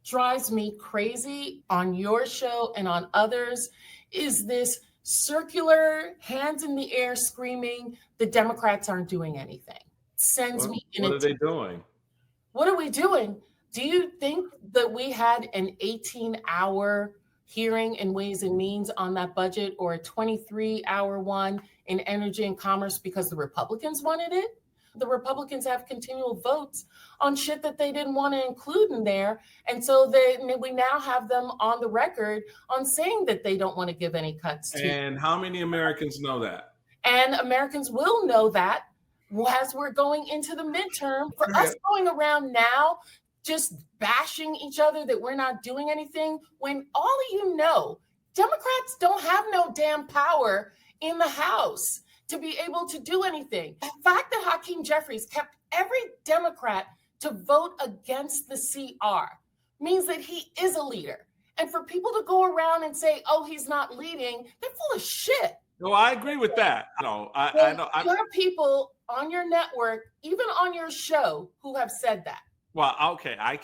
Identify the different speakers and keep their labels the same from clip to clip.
Speaker 1: drives me crazy on your show and on others is this circular hands in the air screaming, the Democrats aren't doing anything. Sends me in
Speaker 2: What are they doing?
Speaker 1: What are we doing? Do you think that we had an 18-hour hearing in Ways and Means on that budget or a 23-hour one in Energy and Commerce because the Republicans wanted it? The Republicans have continual votes on shit that they didn't want to include in there. And so we now have them on the record on saying that they don't want to give any cuts to.
Speaker 2: And how many Americans know that?
Speaker 1: And Americans will know that as we're going into the midterm. For us going around now, just bashing each other that we're not doing anything, when all of you know, Democrats don't have no damn power in the House to be able to do anything. The fact that Hakeem Jeffries kept every Democrat to vote against the CR means that he is a leader. And for people to go around and say, oh, he's not leading, they're full of shit.
Speaker 2: No, I agree with that. No, I know.
Speaker 1: There are people on your network, even on your show, who have said that.
Speaker 2: Well, okay, I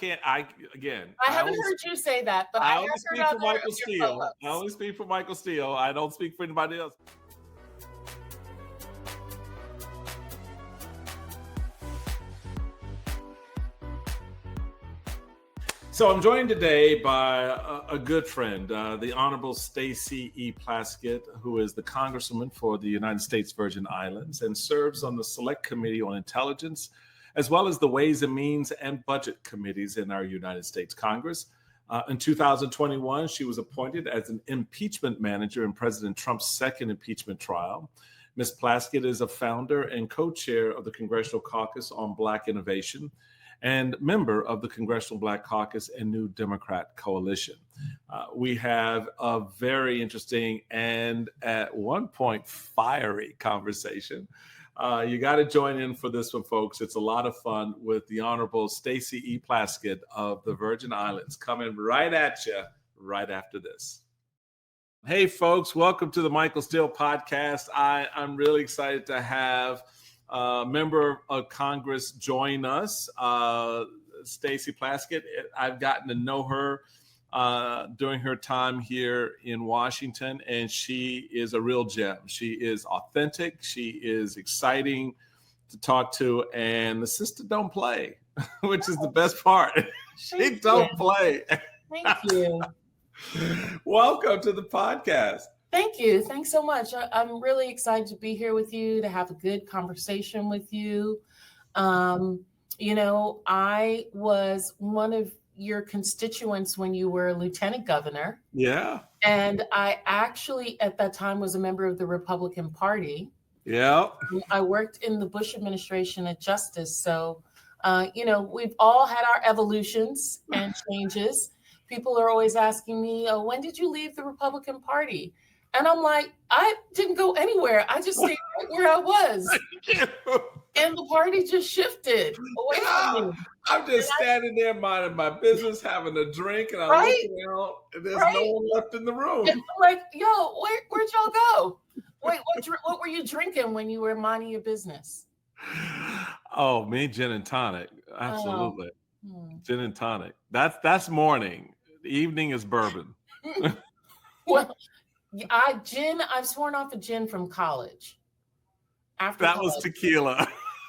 Speaker 1: haven't heard you say that, but I
Speaker 2: only speak for Michael Steele. I only speak for Michael Steele. I don't speak for anybody else. So I'm joined today by a good friend, the Honorable Stacey E. Plaskett, who is the Congresswoman for the United States Virgin Islands and serves on the Select Committee on Intelligence, as well as the Ways and Means and Budget Committees in our United States Congress. In 2021, she was appointed as an impeachment manager in President Trump's second impeachment trial. Ms. Plaskett is a founder and co-chair of the Congressional Caucus on Black Innovation and member of the Congressional Black Caucus and New Democrat Coalition. We have a very interesting and at one point fiery conversation. You got to join in for this one, folks. It's a lot of fun with the Honorable Stacey E. Plaskett of the Virgin Islands coming right at you right after this. Hey, folks, welcome to the Michael Steele podcast. I'm really excited to have member of Congress join us, Stacey Plaskett. I've gotten to know her during her time here in Washington, and she is a real gem. She is authentic. She is exciting to talk to, and the sister don't play, which is the best part. She don't play.
Speaker 1: Thank you.
Speaker 2: Welcome to the podcast.
Speaker 1: Thank you. Thanks so much. I'm really excited to be here with you, to have a good conversation with you. I was one of your constituents when you were lieutenant governor.
Speaker 2: Yeah.
Speaker 1: And I actually, at that time, was a member of the Republican Party.
Speaker 2: Yeah.
Speaker 1: I worked in the Bush administration at Justice. So, we've all had our evolutions and changes. People are always asking me, oh, when did you leave the Republican Party? And I'm like, I didn't go anywhere. I just stayed right where I was. And the party just shifted away from me.
Speaker 2: I'm just standing there minding my business, having a drink, and I'm looking out, and there's no one left in the room.
Speaker 1: And I'm like, yo, where'd y'all go? Wait, what were you drinking when you were minding your business?
Speaker 2: Oh, me, gin and tonic. Absolutely. Gin and tonic. That's morning. The evening is bourbon.
Speaker 1: Well, I've sworn off of gin from college. After
Speaker 2: that
Speaker 1: college.
Speaker 2: Was tequila.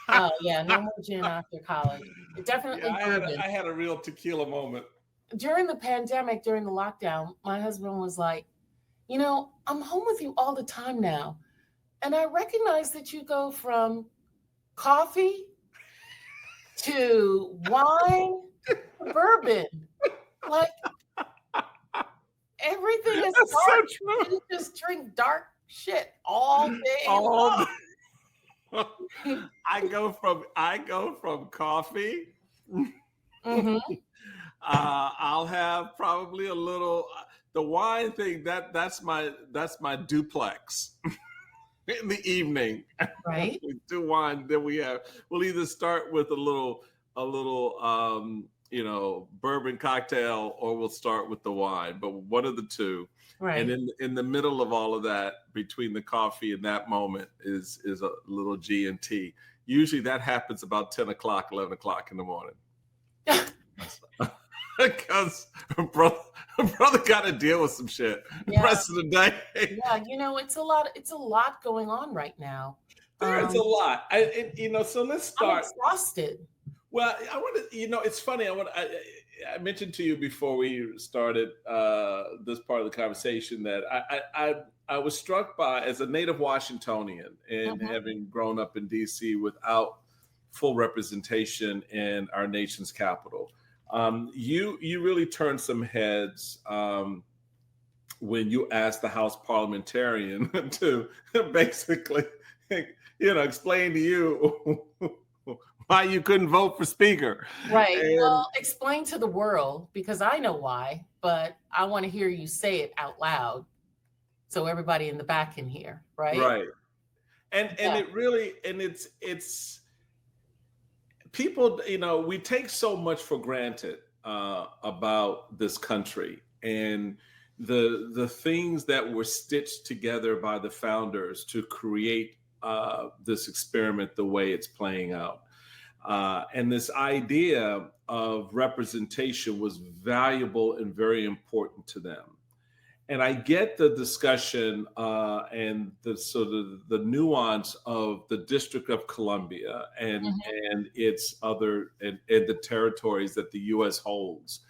Speaker 1: Oh yeah, no more gin after college. Definitely bourbon.
Speaker 2: I had a real tequila moment.
Speaker 1: During the pandemic, during the lockdown, my husband was like, I'm home with you all the time now. And I recognize that you go from coffee to wine to bourbon. Like, everything is
Speaker 2: That's
Speaker 1: dark.
Speaker 2: So true.
Speaker 1: You just drink dark shit all day long.
Speaker 2: I go from coffee.
Speaker 1: Mm-hmm.
Speaker 2: I'll have probably a little the wine thing. That's my duplex in the evening.
Speaker 1: Right.
Speaker 2: We do wine. Then we'll either start with a little bourbon cocktail, or we'll start with the wine, but one of the two.
Speaker 1: Right.
Speaker 2: And in the middle of all of that, between the coffee and that moment is a little G&T. Usually that happens about 10 o'clock, 11 o'clock in the morning. because brother got to deal with some shit the rest of the day.
Speaker 1: Yeah, it's a lot going on right now.
Speaker 2: There's a lot. So let's
Speaker 1: I'm
Speaker 2: start.
Speaker 1: exhausted.
Speaker 2: Well, I want to, it's funny. I mentioned to you before we started this part of the conversation that I was struck by, as a native Washingtonian and having grown up in D.C. without full representation in our nation's capital. You really turned some heads when you asked the House parliamentarian to basically, explain to you why you couldn't vote for speaker.
Speaker 1: Right. Well, explain to the world, because I know why, but I want to hear you say it out loud so everybody in the back can hear. Right.
Speaker 2: Right. And it really, and it's people, we take so much for granted about this country and the things that were stitched together by the founders to create this experiment the way it's playing out. And this idea of representation was valuable and very important to them. And I get the discussion and the sort of the nuance of the District of Columbia and its other and the territories that the U.S. holds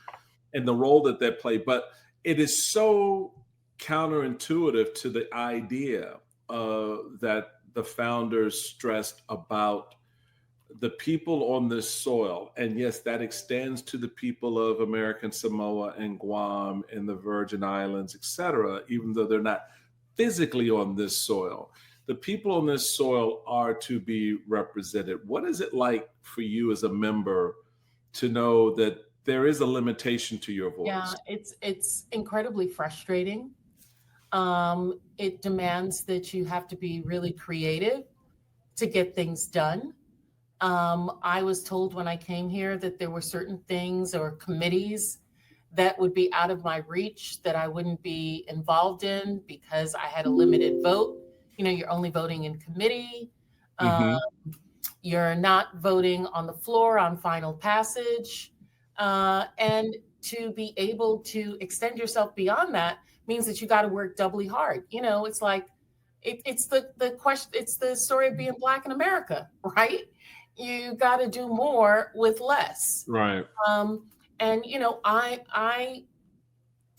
Speaker 2: and the role that they play. But it is so counterintuitive to the idea that the founders stressed about the people on this soil. And yes, that extends to the people of American Samoa and Guam and the Virgin Islands, et cetera, even though they're not physically on this soil. The people on this soil are to be represented. What is it like for you as a member to know that there is a limitation to your voice?
Speaker 1: Yeah, it's incredibly frustrating. It demands that you have to be really creative to get things done. I was told when I came here that there were certain things or committees that would be out of my reach that I wouldn't be involved in because I had a limited vote. You're only voting in committee. You're not voting on the floor on final passage. And to be able to extend yourself beyond that means that you got to work doubly hard. It's like, it's the question, it's the story of being Black in America, right? You got to do more with less.
Speaker 2: Right.
Speaker 1: And I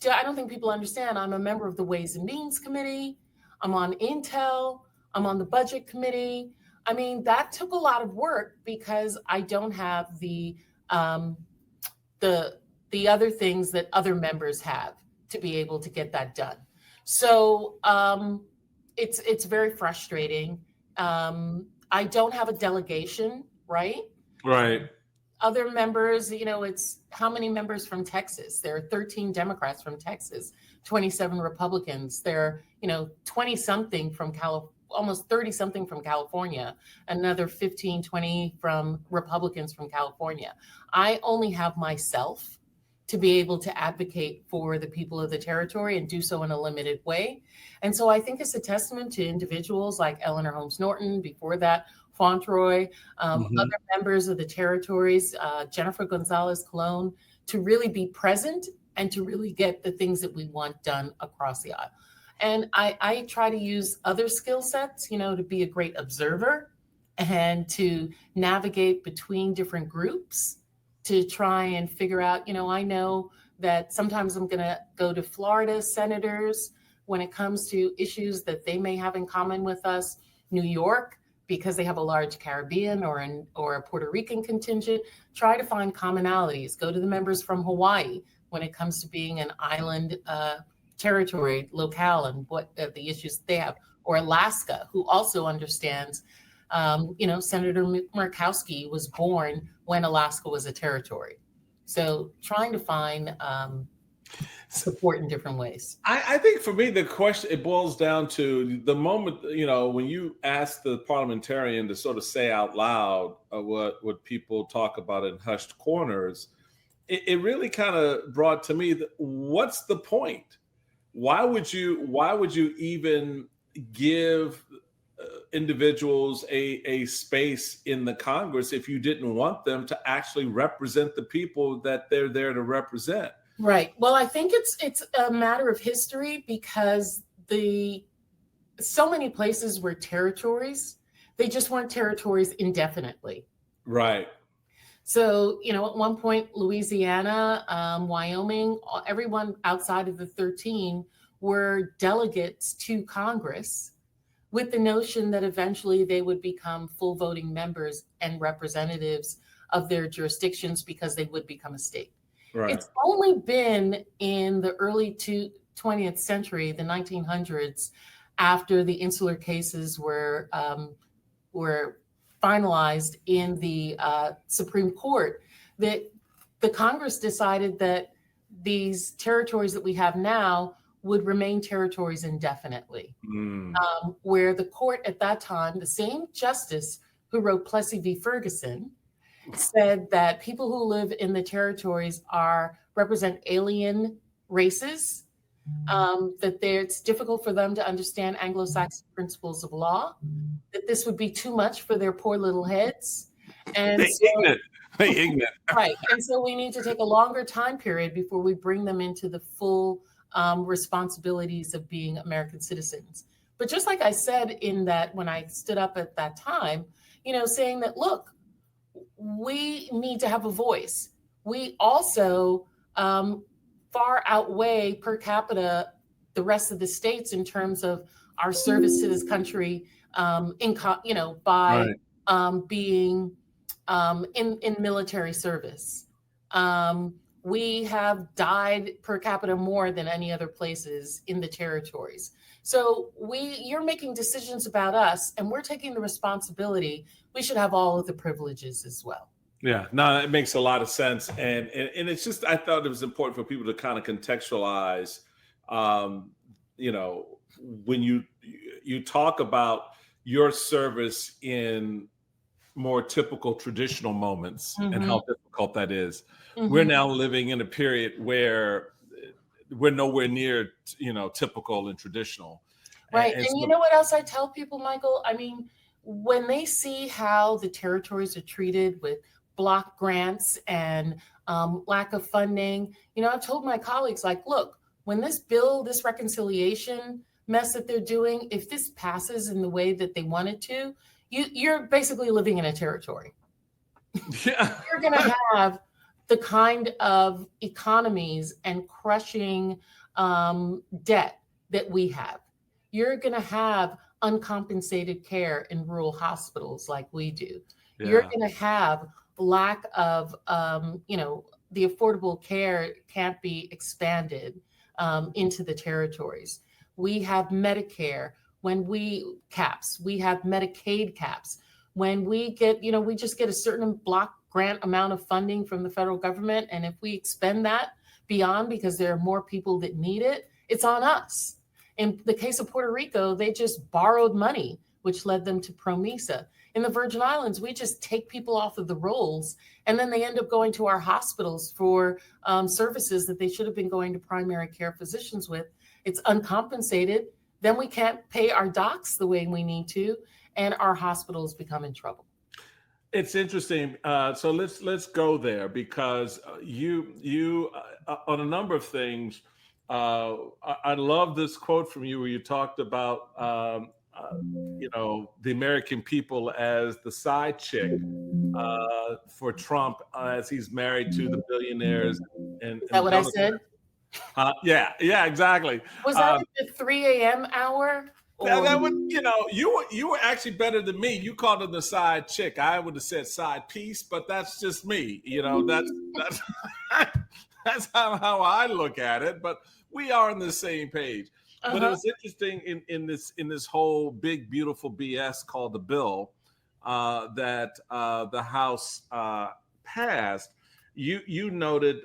Speaker 1: don't think people understand. I'm a member of the Ways and Means Committee. I'm on Intel. I'm on the Budget Committee. I mean, that took a lot of work because I don't have the other things that other members have to be able to get that done. So it's very frustrating. I don't have a delegation, right?
Speaker 2: Right.
Speaker 1: Other members, it's how many members from Texas? There are 13 Democrats from Texas, 27 Republicans. There are, 20 something from almost 30 something from California, another 15, 20 from Republicans from California. I only have myself to be able to advocate for the people of the territory and do so in a limited way. And so I think it's a testament to individuals like Eleanor Holmes Norton, before that, Fauntroy, other members of the territories, Jennifer Gonzalez Colon, to really be present and to really get the things that we want done across the aisle. And I try to use other skill sets, to be a great observer and to navigate between different groups to try and figure out, I know that sometimes I'm going to go to Florida senators when it comes to issues that they may have in common with us, New York, because they have a large Caribbean or a Puerto Rican contingent, try to find commonalities, go to the members from Hawaii when it comes to being an island territory, locale, and what the issues they have, or Alaska, who also understands, Senator Murkowski was born when Alaska was a territory. So trying to find support in different ways.
Speaker 2: I think for me, the question, it boils down to the moment, when you ask the parliamentarian to sort of say out loud what people talk about in hushed corners, it really kind of brought to me, what's the point? Why would you even give individuals a space in the Congress if you didn't want them to actually represent the people that they're there to represent.
Speaker 1: Right. Well, I think it's a matter of history, because so many places were territories. They just weren't territories indefinitely.
Speaker 2: Right.
Speaker 1: So, at one point, Louisiana, Wyoming, everyone outside of the 13 were delegates to Congress, with the notion that eventually they would become full voting members and representatives of their jurisdictions, because they would become a state.
Speaker 2: Right.
Speaker 1: It's only been in the early 20th century, the 1900s, after the insular cases were finalized in the Supreme Court, that the Congress decided that these territories that we have now would remain territories indefinitely. Where the court at that time, the same justice who wrote Plessy v. Ferguson, said that people who live in the territories represent alien races, that it's difficult for them to understand Anglo-Saxon principles of law, that this would be too much for their poor little heads. And
Speaker 2: they ignorant.
Speaker 1: Right. And so we need to take a longer time period before we bring them into the full responsibilities of being American citizens. But just like I said in that, when I stood up at that time, saying that, look, we need to have a voice. We also far outweigh per capita the rest of the states in terms of our service to this country, by being in military service. We have died per capita more than any other places in the territories. So you're making decisions about us, and we're taking the responsibility. We should have all of the privileges as well.
Speaker 2: Yeah, no, it makes a lot of sense. And it's just, I thought it was important for people to kind of contextualize, when you talk about your service in more typical traditional moments and how difficult that is. We're now living in a period where we're nowhere near, typical and traditional.
Speaker 1: Right. And you know what else I tell people, Michael? I mean, when they see how the territories are treated with block grants and lack of funding, I've told my colleagues, like, look, when this reconciliation mess that they're doing, if this passes in the way that they want it to, you're basically living in a territory.
Speaker 2: Yeah.
Speaker 1: You're going to have the kind of economies and crushing debt that we have. You're going to have uncompensated care in rural hospitals like we do. Yeah. You're going to have lack of, the affordable care can't be expanded into the territories. We have Medicare caps. We have Medicaid caps. When we get, we just get a certain block grant amount of funding from the federal government. And if we expend that beyond, because there are more people that need it, it's on us. In the case of Puerto Rico, they just borrowed money, which led them to PROMESA. In the Virgin Islands, we just take people off of the rolls, and then they end up going to our hospitals for services that they should have been going to primary care physicians with. It's uncompensated. Then we can't pay our docs the way we need to, and our hospitals become in trouble.
Speaker 2: It's interesting. So let's go there, because you on a number of things. I love this quote from you where you talked about the American people as the side chick for Trump as he's married to the billionaires.
Speaker 1: Is that what I said?
Speaker 2: Yeah, exactly.
Speaker 1: Was that at the 3 a.m. hour?
Speaker 2: That would, you were actually better than me. You called it the side chick. I would have said side piece, but that's just me. That's how I look at it. But we are on the same page. Uh-huh. But it was interesting in this whole big beautiful BS called the bill that the House passed. You noted.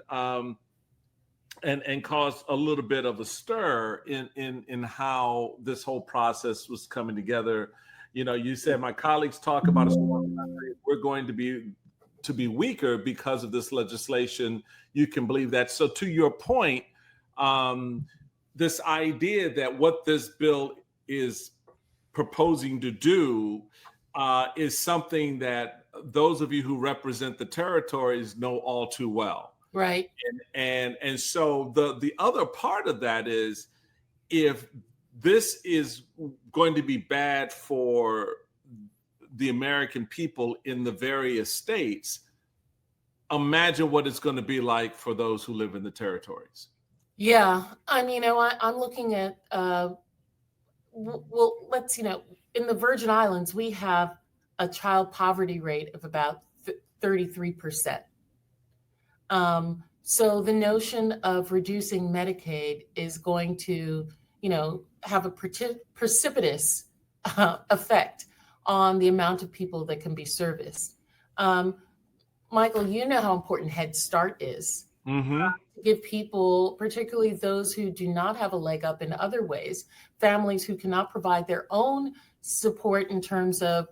Speaker 2: And caused a little bit of a stir in how this whole process was coming together. You said my colleagues talk about we're going to be weaker because of this legislation. You can believe that. So to your point, this idea that what this bill is proposing to do is something that those of you who represent the territories know all too well.
Speaker 1: Right.
Speaker 2: And so the other part of that is, if this is going to be bad for the American people in the various states, imagine what it's going to be like for those who live in the territories.
Speaker 1: Yeah. I'm looking at, let's, in the Virgin Islands, we have a child poverty rate of about 33%. So the notion of reducing Medicaid is going to, have a precipitous effect on the amount of people that can be serviced. Michael, you know how important Head Start is.
Speaker 2: Mm-hmm.
Speaker 1: To give people, particularly those who do not have a leg up in other ways, families who cannot provide their own support in terms of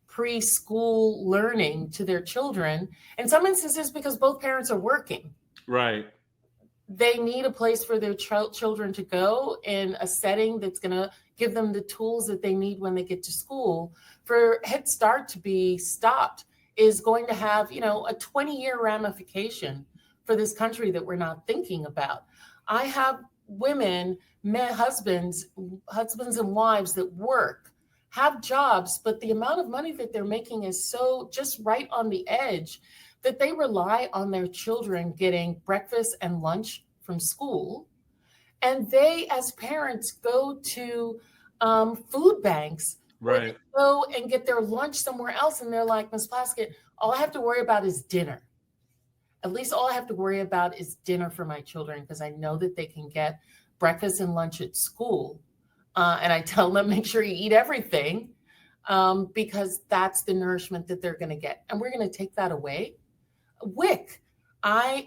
Speaker 1: preschool learning to their children, in some instances because both parents are working.
Speaker 2: Right.
Speaker 1: They need a place for their children to go in a setting that's going to give them the tools that they need when they get to school. For Head Start to be stopped is going to have, a 20-year ramification for this country that we're not thinking about. I have women, husbands and wives that work, have jobs, but the amount of money that they're making is so just right on the edge that they rely on their children getting breakfast and lunch from school. And they, as parents, go to food banks,
Speaker 2: right,
Speaker 1: where they go and get their lunch somewhere else. And they're like, Ms. Plaskett, all I have to worry about is dinner. At least all I have to worry about is dinner for my children, because I know that they can get breakfast and lunch at school. And I tell them, make sure you eat everything, because that's the nourishment that they're going to get. And we're going to take that away. WIC.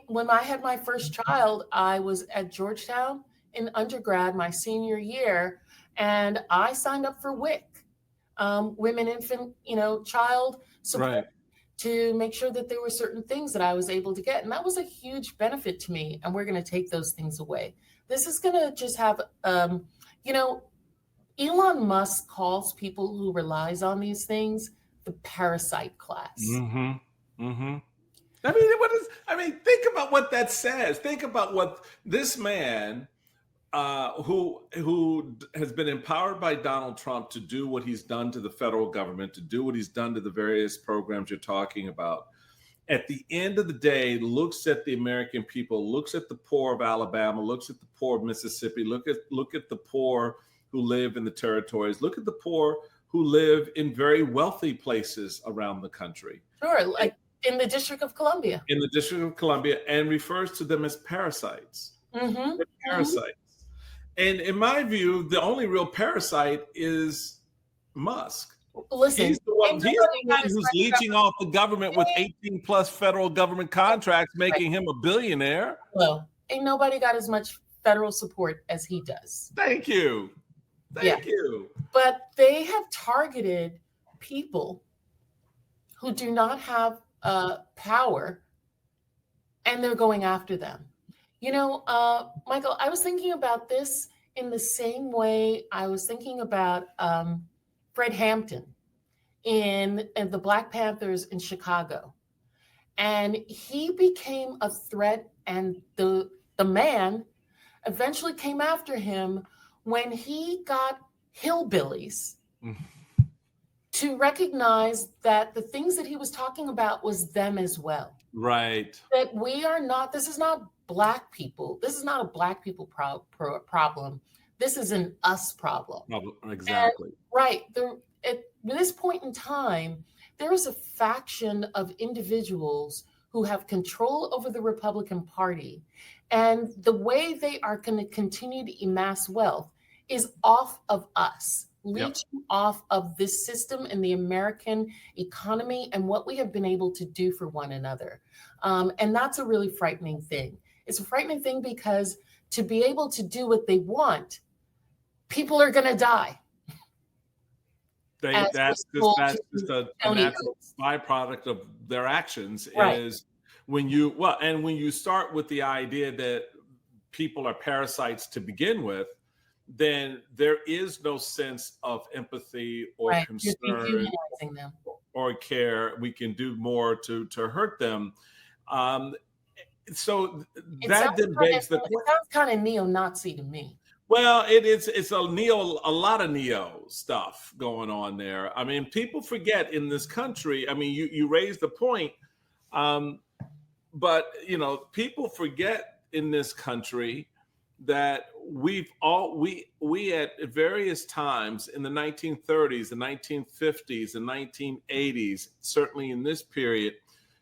Speaker 1: When I had my first child, I was at Georgetown in undergrad, my senior year, and I signed up for WIC, women, infant, child support,
Speaker 2: right,
Speaker 1: to make sure that there were certain things that I was able to get. And that was a huge benefit to me. And we're going to take those things away. This is going to just have, Elon Musk calls people who relies on these things the parasite class.
Speaker 2: Mm-hmm. Mm-hmm. Think about what that says. Think about what this man, who has been empowered by Donald Trump to do what he's done to the federal government, to do what he's done to the various programs you're talking about, at the end of the day, looks at the American people, looks at the poor of Alabama, looks at the poor of Mississippi, look at the poor who live in the territories, look at the poor who live in very wealthy places around the country.
Speaker 1: Sure, like in the District of Columbia.
Speaker 2: In the District of Columbia, and refers to them as parasites.
Speaker 1: Mm-hmm.
Speaker 2: They're parasites. Mm-hmm. And in my view, the only real parasite is Musk.
Speaker 1: Listen,
Speaker 2: he's the one who's leeching off the government with 18 plus federal government contracts, making him a billionaire.
Speaker 1: Well, ain't nobody got as much federal support as he does.
Speaker 2: Thank you. Thank you.
Speaker 1: But they have targeted people who do not have power, and they're going after them. Michael, I was thinking about this in the same way I was thinking about Fred Hampton in the Black Panthers in Chicago. And he became a threat, and the man eventually came after him when he got hillbillies to recognize that the things that he was talking about was them as well.
Speaker 2: Right.
Speaker 1: That this is not Black people. This is not a Black people problem. This is an us problem.
Speaker 2: Exactly.
Speaker 1: And, right. At this point in time, there is a faction of individuals who have control over the Republican Party. And the way they are going to continue to amass wealth is off of us, leeching off of this system and the American economy and what we have been able to do for one another. And that's a really frightening thing. It's a frightening thing because to be able to do what they want, people are going to die.
Speaker 2: That's just a natural byproduct of their actions. Right. Is when you start with the idea that people are parasites to begin with, then there is no sense of empathy or
Speaker 1: Right. You're
Speaker 2: concern
Speaker 1: dehumanizing them.
Speaker 2: or care. We can do more to hurt them. Um, so that then begs the
Speaker 1: It sounds kind of neo-Nazi to me.
Speaker 2: well, it's a lot of neo stuff going on there. I mean, people forget in this country. I mean, you raised the point, um, but people forget in this country that we at various times in the 1930s, the 1950s, the 1980s, certainly in this period,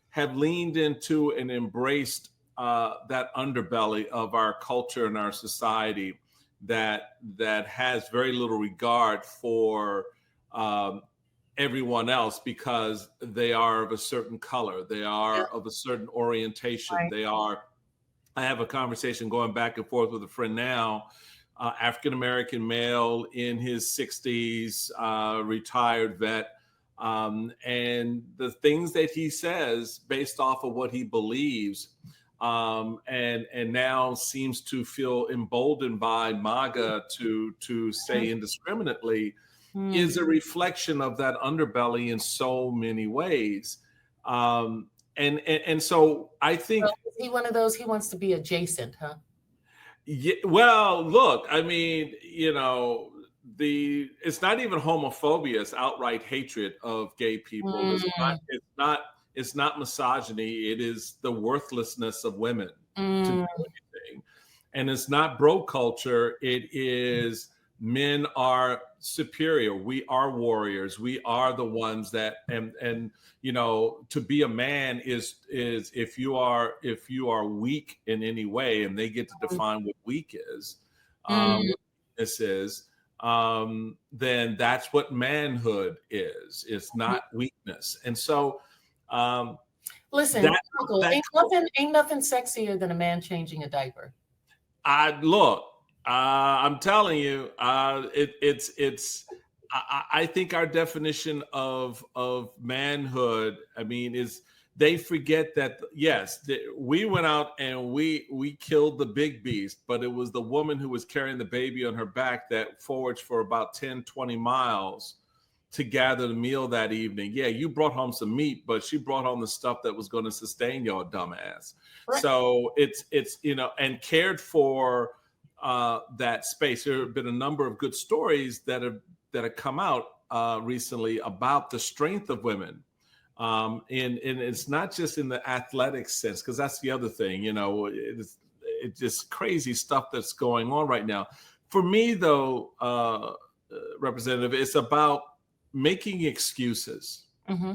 Speaker 2: have leaned into and embraced that underbelly of our culture and our society that has very little regard for everyone else because they are of a certain color, they are of a certain orientation,
Speaker 1: Right.
Speaker 2: I have a conversation going back and forth with a friend now, African American male in his 60s, retired vet. And the things that he says based off of what he believes, and now seems to feel emboldened by MAGA to say indiscriminately, is a reflection of that underbelly in so many ways. And so I think,
Speaker 1: So is he one of those? He wants to be adjacent, huh?
Speaker 2: yeah, well, look, I mean, it's not even homophobia; it's outright hatred of gay people. It's not misogyny. It is the worthlessness of women to do anything, and it's not bro culture. It is men are superior. We are warriors. We are the ones that and to be a man is if you are weak in any way, and they get to define what weak is, what this is, then that's what manhood is. It's not weakness. And so
Speaker 1: Listen, Uncle, ain't nothing sexier than a man changing a diaper.
Speaker 2: I'm telling you, I think our definition of manhood, I mean, is they forget that yes, we went out and we killed the big beast, but it was the woman who was carrying the baby on her back that foraged for about 10, 20 miles to gather the meal that evening. Yeah, you brought home some meat, but she brought home the stuff that was going to sustain your dumbass. Right. So it's and cared for that space. There have been a number of good stories that have come out recently about the strength of women. And it's not just in the athletic sense, because that's the other thing, it's just crazy stuff that's going on right now. For me, though, Representative, it's about making excuses.
Speaker 1: Mm-hmm.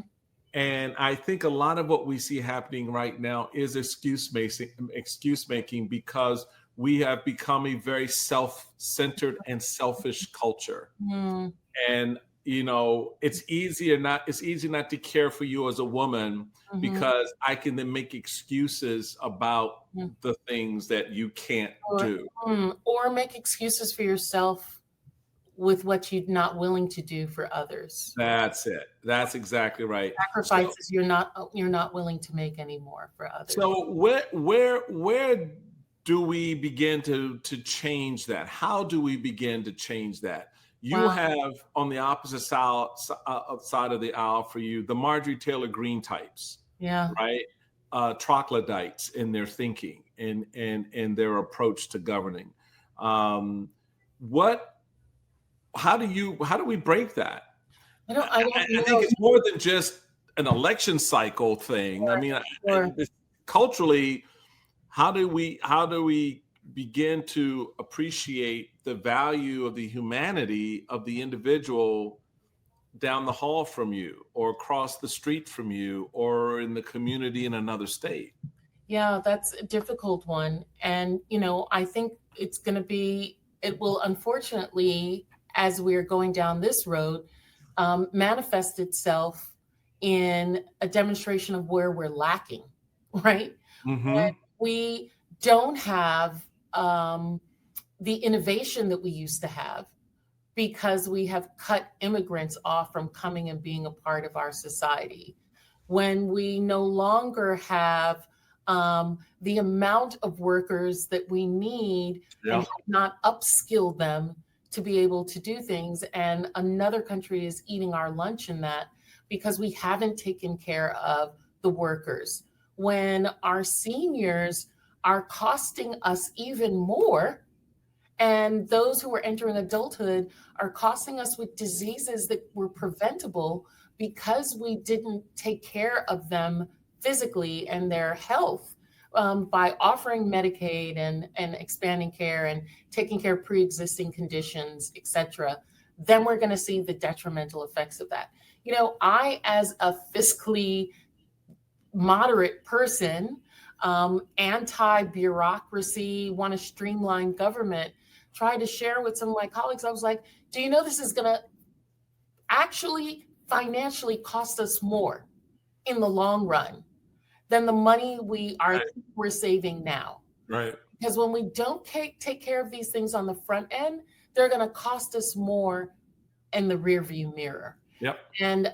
Speaker 2: And I think a lot of what we see happening right now is excuse making because we have become a very self-centered and selfish culture.
Speaker 1: Mm.
Speaker 2: And it's easy not to care for you as a woman, because I can then make excuses about the things that you can't do.
Speaker 1: Or make excuses for yourself with what you're not willing to do for others.
Speaker 2: That's it. That's exactly right.
Speaker 1: Sacrifices you're not willing to make anymore for others.
Speaker 2: So where do we begin to change that? How do we begin to change that? You have on the opposite side of the aisle for you the Marjorie Taylor Greene types, right? Troglodytes in their thinking and their approach to governing. How do we break that?
Speaker 1: I
Speaker 2: think it's more than just an election cycle thing. I mean, culturally, how do we begin to appreciate the value of the humanity of the individual down the hall from you, or across the street from you, or in the community in another state?
Speaker 1: Yeah, that's a difficult one. And, I think it will unfortunately, as we're going down this road, manifest itself in a demonstration of where we're lacking, right?
Speaker 2: Mm-hmm.
Speaker 1: We don't have the innovation that we used to have because we have cut immigrants off from coming and being a part of our society. When we no longer have the amount of workers that we need and have not upskilled them to be able to do things. And another country is eating our lunch in that because we haven't taken care of the workers. When our seniors are costing us even more, and those who are entering adulthood are costing us with diseases that were preventable because we didn't take care of them physically and their health by offering Medicaid and expanding care and taking care of pre-existing conditions, et cetera, then we're going to see the detrimental effects of that. You know, I, as a fiscally moderate person, anti-bureaucracy, want to streamline government, tried to share with some of my colleagues. I was like, do you know this is going to actually financially cost us more in the long run than the money we're saving now?
Speaker 2: Right.
Speaker 1: Because when we don't take care of these things on the front end, they're going to cost us more in the rearview mirror.
Speaker 2: Yep.
Speaker 1: And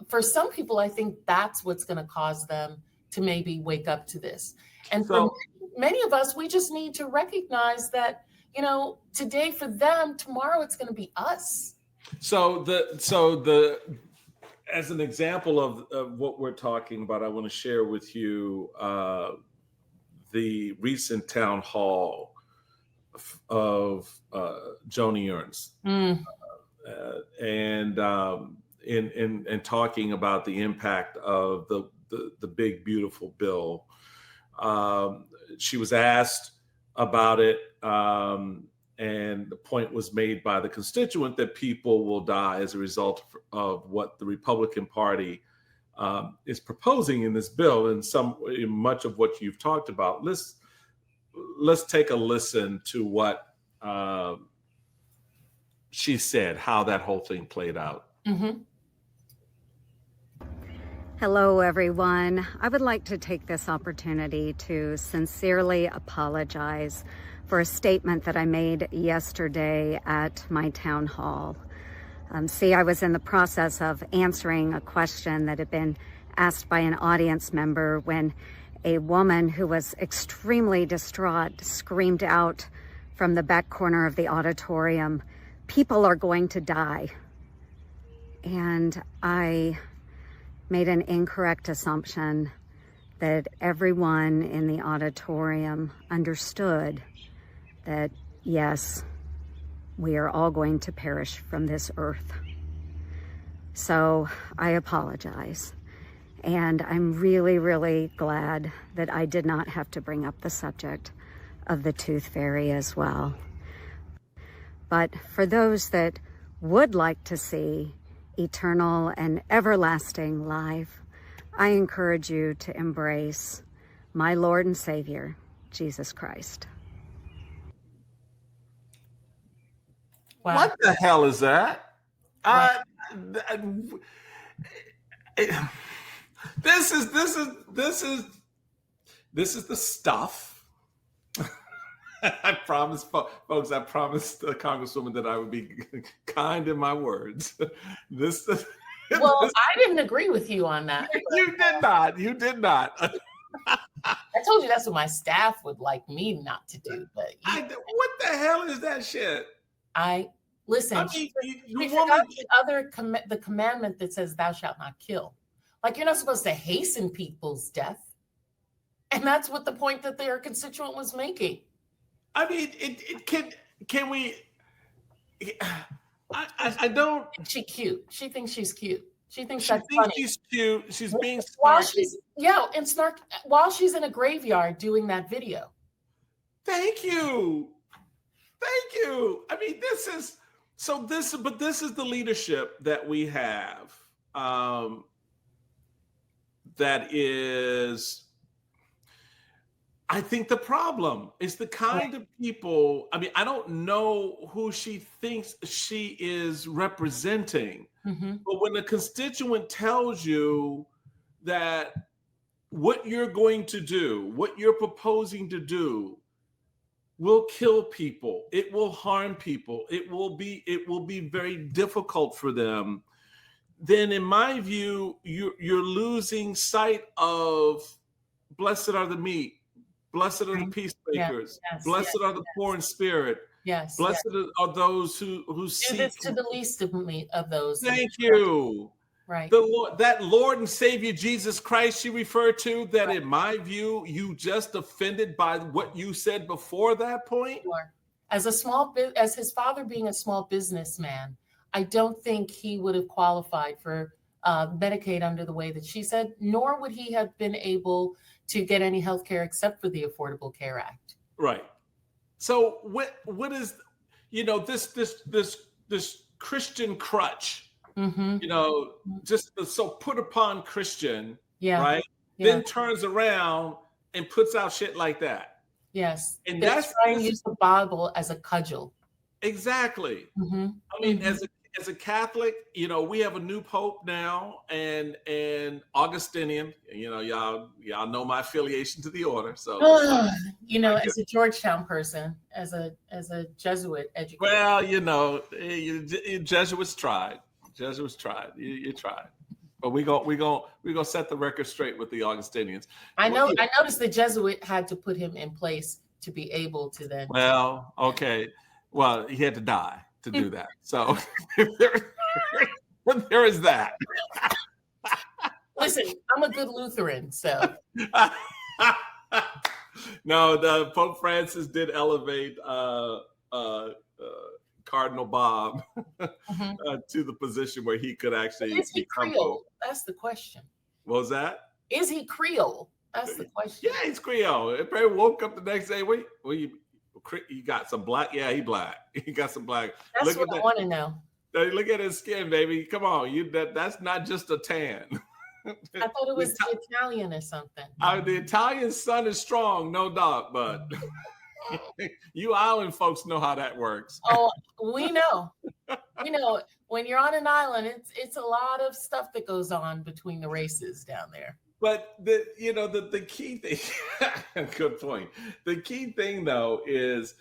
Speaker 1: for some people, I think that's what's going to cause them to maybe wake up to this. And for many of us, we just need to recognize that, you know, today for them, tomorrow it's going to be us.
Speaker 2: So as an example of what we're talking about, I want to share with you the recent town hall of Joni Ernst, and in talking about the impact of the big beautiful bill. She was asked about it, and the point was made by the constituent that people will die as a result of what the Republican Party is proposing in this bill, and much of what you've talked about. Let's take a listen to what she said, how that whole thing played out.
Speaker 1: Mm-hmm.
Speaker 3: Hello, everyone. I would like to take this opportunity to sincerely apologize for a statement that I made yesterday at my town hall. I was in the process of answering a question that had been asked by an audience member when a woman who was extremely distraught screamed out from the back corner of the auditorium, "People are going to die." And I made an incorrect assumption that everyone in the auditorium understood that, yes, we are all going to perish from this earth. So I apologize. And I'm really, really glad that I did not have to bring up the subject of the tooth fairy as well. But for those that would like to see eternal and everlasting life, I encourage you to embrace my Lord and Savior, Jesus Christ.
Speaker 2: Wow. What the hell is that?
Speaker 1: Right.
Speaker 2: This is the stuff. I promised, folks. I promised the Congresswoman that I would be kind in my words.
Speaker 1: Well, I didn't agree with you on that.
Speaker 2: You did not. You did not.
Speaker 1: I told you that's what my staff would like me not to do. But
Speaker 2: what the hell is that shit?
Speaker 1: Listen. I mean, we forgot the commandment that says, "Thou shalt not kill." Like, you're not supposed to hasten people's death, and that's what the point that their constituent was making.
Speaker 2: I mean, can we? I don't.
Speaker 1: She's cute. She thinks she's cute. She thinks
Speaker 2: that's
Speaker 1: funny.
Speaker 2: She's cute. She's being snarky.
Speaker 1: While she's in a graveyard doing that video.
Speaker 2: Thank you. I mean, this is the leadership that we have. That is, I think the problem is the kind of people. I mean, I don't know who she thinks she is representing, but when a constituent tells you that what you're going to do, what you're proposing to do, will kill people, it will harm people, it will be very difficult for them, then in my view, you're losing sight of blessed are the meek, blessed are the peacemakers, blessed are the poor in spirit.
Speaker 1: Yes.
Speaker 2: Blessed are those who
Speaker 1: do
Speaker 2: seek.
Speaker 1: this to the least of me of those.
Speaker 2: Thank you.
Speaker 1: Right.
Speaker 2: The Lord, that Lord and Savior Jesus Christ she referred to, that in my view, you just offended by what you said before that point.
Speaker 1: Sure. As his father being a small businessman, I don't think he would have qualified for Medicaid under the way that she said, nor would he have been able to get any health care except for the Affordable Care Act.
Speaker 2: Right. So what is, this Christian crutch, just so put upon Christian, right? Yeah. Then turns around and puts out shit like that.
Speaker 1: Yes. And that's trying to use the Bible as a cudgel.
Speaker 2: Exactly. I mean, as a Catholic, we have a new pope now, and Augustinian. Y'all know my affiliation to the order. So,
Speaker 1: as a Georgetown person, as a Jesuit educator.
Speaker 2: Well, Jesuits tried. You tried. But we gonna set the record straight with the Augustinians.
Speaker 1: I noticed the Jesuit had to put him in place to be able to then.
Speaker 2: Well, okay. Well, he had to die to do that. So there is that.
Speaker 1: Listen, I'm a good Lutheran, so.
Speaker 2: No, the Pope Francis did elevate Cardinal Bob to the position where he could actually.
Speaker 1: Is he Creole? That's the question.
Speaker 2: What was that?
Speaker 1: Is he Creole? That's the question.
Speaker 2: Yeah, he's Creole. It probably woke up the next day. Wait, you got some black? Yeah, he black. He got some black.
Speaker 1: That's what I want to know.
Speaker 2: Look at his skin, baby. Come on, that's not just a tan.
Speaker 1: I thought it was the Italian or something.
Speaker 2: The Italian sun is strong, no doubt, but you island folks know how that works.
Speaker 1: Oh, we know. When you're on an island, it's a lot of stuff that goes on between the races down there.
Speaker 2: But the key thing, good point. The key thing though is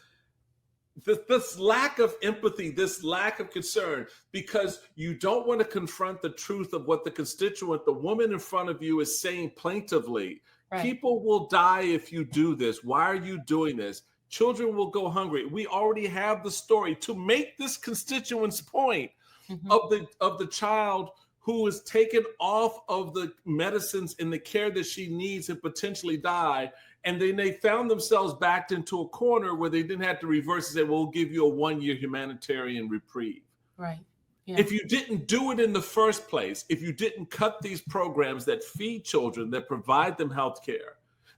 Speaker 2: this lack of empathy, this lack of concern, because you don't want to confront the truth of what the constituent, the woman in front of you, is saying plaintively. Right. People will die if you do this. Why are you doing this? Children will go hungry. We already have the story to make this constituent's point of the child who is taken off of the medicines and the care that she needs and potentially die. And then they found themselves backed into a corner where they didn't have to reverse and say, well, we'll give you a 1-year humanitarian reprieve.
Speaker 1: Right. Yeah.
Speaker 2: If you didn't do it in the first place, if you didn't cut these programs that feed children, that provide them health care,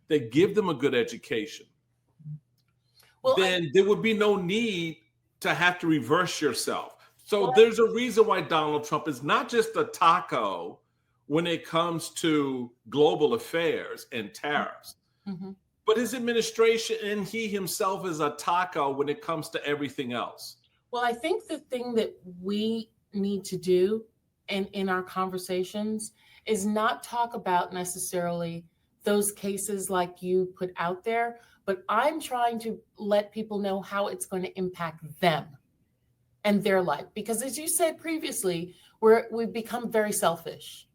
Speaker 2: that give them a good education, then there would be no need to have to reverse yourself. So there's a reason why Donald Trump is not just a taco when it comes to global affairs and tariffs, but his administration and he himself is a taco when it comes to everything else.
Speaker 1: Well, I think the thing that we need to do in our conversations is not talk about necessarily those cases like you put out there, but I'm trying to let people know how it's going to impact them and their life. Because as you said previously, we've become very selfish.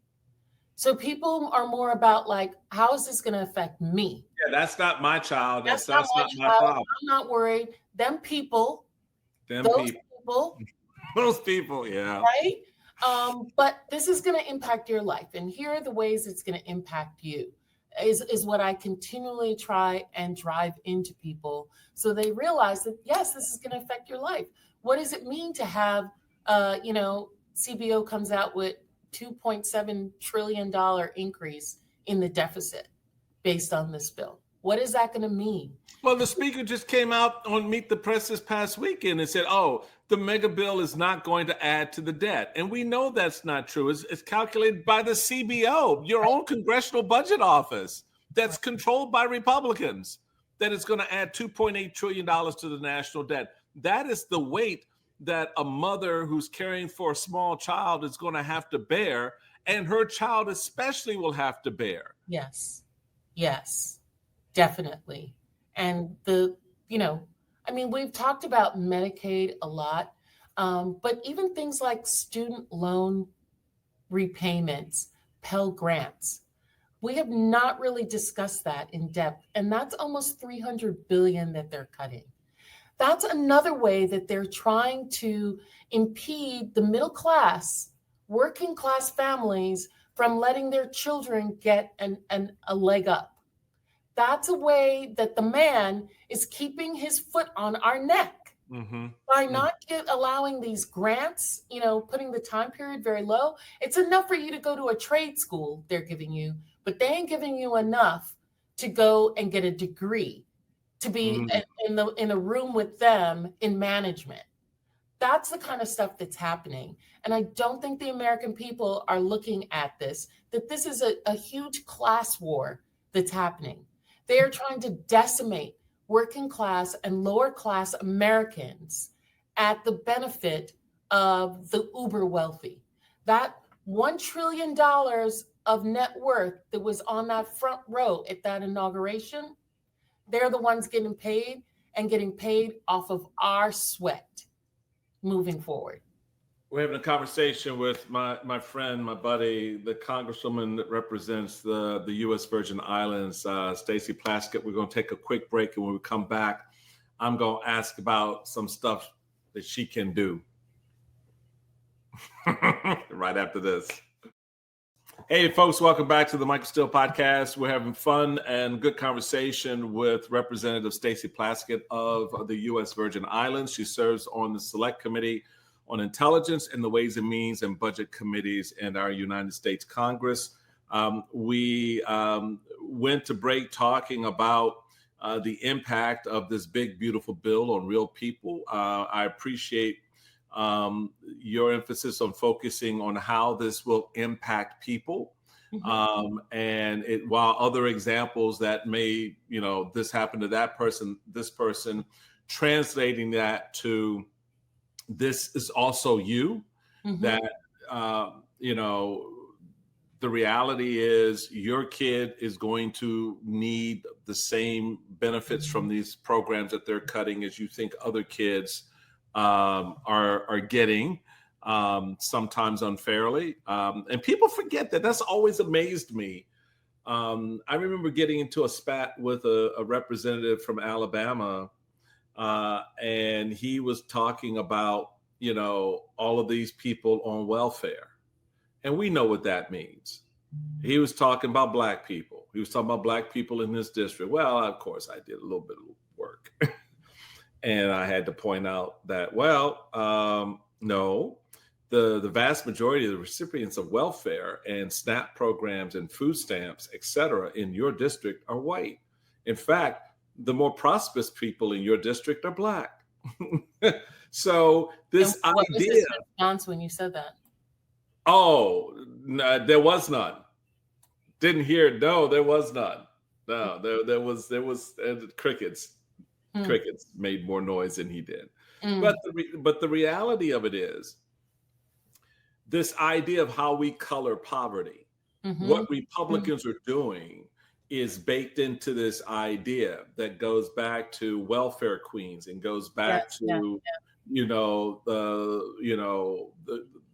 Speaker 1: So people are more about like, how is this going to affect me?
Speaker 2: Yeah, that's not my child. That's not my problem.
Speaker 1: I'm not worried. Those people,
Speaker 2: yeah.
Speaker 1: Right? But this is going to impact your life. And here are the ways it's going to impact you, is what I continually try and drive into people so they realize that, yes, this is going to affect your life. What does it mean to have, CBO comes out with $2.7 trillion increase in the deficit based on this bill? What is that going to mean?
Speaker 2: Well, the speaker just came out on Meet the Press this past weekend and said, the mega bill is not going to add to the debt. And we know that's not true. It's calculated by the CBO, your own Congressional Budget Office, that's controlled by Republicans, that it's going to add $2.8 trillion to the national debt. That is the weight that a mother who's caring for a small child is going to have to bear, and her child especially will have to bear.
Speaker 1: Yes, definitely. And we've talked about Medicaid a lot, but even things like student loan repayments, Pell Grants, We have not really discussed that in depth, and that's almost $300 billion that they're cutting. That's another way that they're trying to impede the middle class, working class families from letting their children get a leg up. That's a way that the man is keeping his foot on our neck. By not allowing these grants, putting the time period very low. It's enough for you to go to a trade school they're giving you, but they ain't giving you enough to go and get a degree, to be in a room with them in management. That's the kind of stuff that's happening. And I don't think the American people are looking at this, that this is a huge class war that's happening. They are trying to decimate working class and lower class Americans at the benefit of the uber wealthy. That $1 trillion of net worth that was on that front row at that inauguration, they're the ones getting paid off of our sweat moving forward.
Speaker 2: We're having a conversation with my friend, my buddy, the Congresswoman that represents the U.S. Virgin Islands, Stacey Plaskett. We're going to take a quick break, and when we come back, I'm going to ask about some stuff that she can do right after this. Hey, folks, welcome back to the Michael Steele podcast. We're having fun and good conversation with Representative Stacey Plaskett of the U.S. Virgin Islands. She serves on the Select Committee on Intelligence and the Ways and Means and Budget Committees in our United States Congress. We went to break talking about the impact of this big, beautiful bill on real people. I appreciate your emphasis on focusing on how this will impact people. And while other examples that may, this happened to that person, this person, translating that to this is also you, that, the reality is your kid is going to need the same benefits from these programs that they're cutting as you think other kids are getting, sometimes unfairly. And people forget that. That's always amazed me. I remember getting into a spat with a representative from Alabama, and he was talking about, all of these people on welfare. And we know what that means. He was talking about Black people. He was talking about Black people in this district. Well, of course, I did a little bit of work. And I had to point out that, no, the vast majority of the recipients of welfare and SNAP programs and food stamps, et cetera, in your district are white. In fact, the more prosperous people in your district are Black. So this idea. What was his
Speaker 1: response when you said that?
Speaker 2: Oh, no, there was none. Didn't hear. No, there was none. No, there was crickets. Crickets made more noise than he did. But the reality of it is this idea of how we color poverty, what Republicans are doing is baked into this idea that goes back to welfare queens and goes back to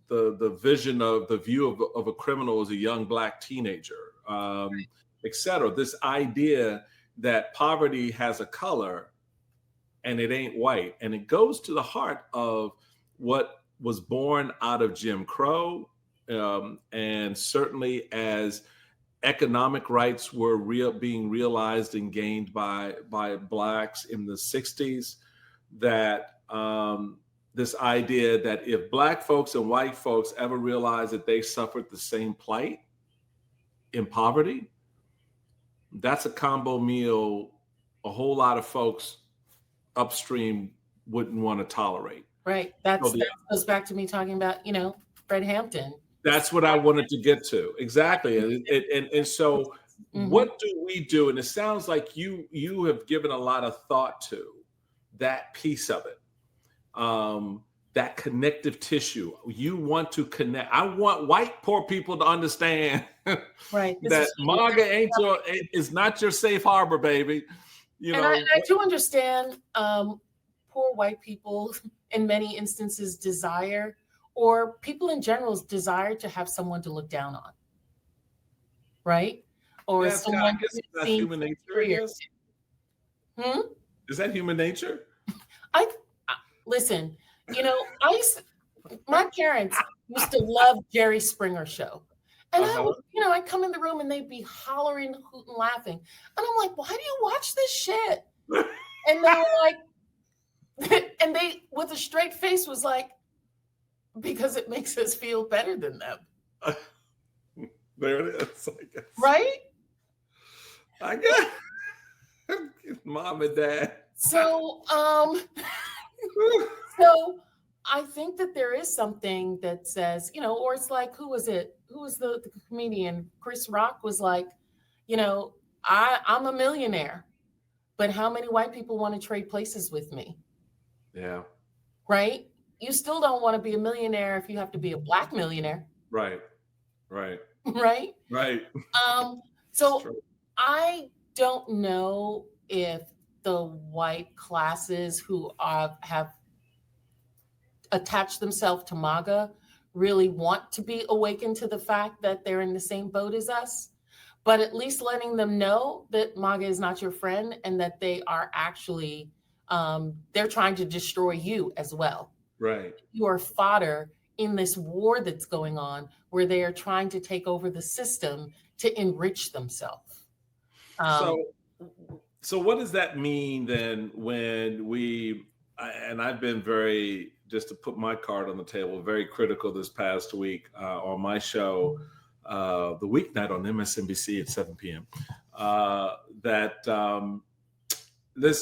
Speaker 2: the vision of the view of a criminal as a young Black teenager, et cetera. This idea that poverty has a color and it ain't white. And it goes to the heart of what was born out of Jim Crow. And certainly as economic rights were being realized and gained by Blacks in the 60s, that this idea that if Black folks and white folks ever realize that they suffered the same plight in poverty, that's a combo meal a whole lot of folks upstream wouldn't want to tolerate.
Speaker 1: Right. That goes back to me talking about, Fred Hampton.
Speaker 2: That's what I wanted to get to. Exactly. And so what do we do? And it sounds like you have given a lot of thought to that piece of it. That connective tissue. You want to connect. I want white poor people to understand that MAGA is not your safe harbor, baby.
Speaker 1: I do understand poor white people in many instances desire, or people in general's desire to have someone to look down on, right? or
Speaker 2: Yeah,
Speaker 1: someone
Speaker 2: I guess
Speaker 1: who
Speaker 2: that's
Speaker 1: seems
Speaker 2: human nature, I
Speaker 1: superior.
Speaker 2: guess.
Speaker 1: Hmm?
Speaker 2: Is that human nature?
Speaker 1: Listen, my parents used to love Jerry Springer show. And I
Speaker 2: Uh-huh.
Speaker 1: would, I'd come in the room and they'd be hollering, hooting, laughing. And I'm like, why do you watch this shit? And they were like, and they, with a straight face, was like, because it makes us feel better than them.
Speaker 2: There it is, I guess.
Speaker 1: Right?
Speaker 2: I guess. Mom and dad.
Speaker 1: So, so I think that there is something that says, or it's like, who was it? Who was the comedian? Chris Rock was like, I'm a millionaire, but how many white people want to trade places with me?
Speaker 2: Yeah.
Speaker 1: Right? You still don't want to be a millionaire if you have to be a Black millionaire.
Speaker 2: Right. Right.
Speaker 1: Right?
Speaker 2: Right.
Speaker 1: So I don't know if the white classes who have attached themselves to MAGA really want to be awakened to the fact that they're in the same boat as us, but at least letting them know that MAGA is not your friend and that they are actually, they're trying to destroy you as well.
Speaker 2: Right.
Speaker 1: You are fodder in this war that's going on where they are trying to take over the system to enrich themselves.
Speaker 2: So what does that mean then when and I've been very, just to put my card on the table, very critical this past week on my show, the weeknight on MSNBC at 7 p.m.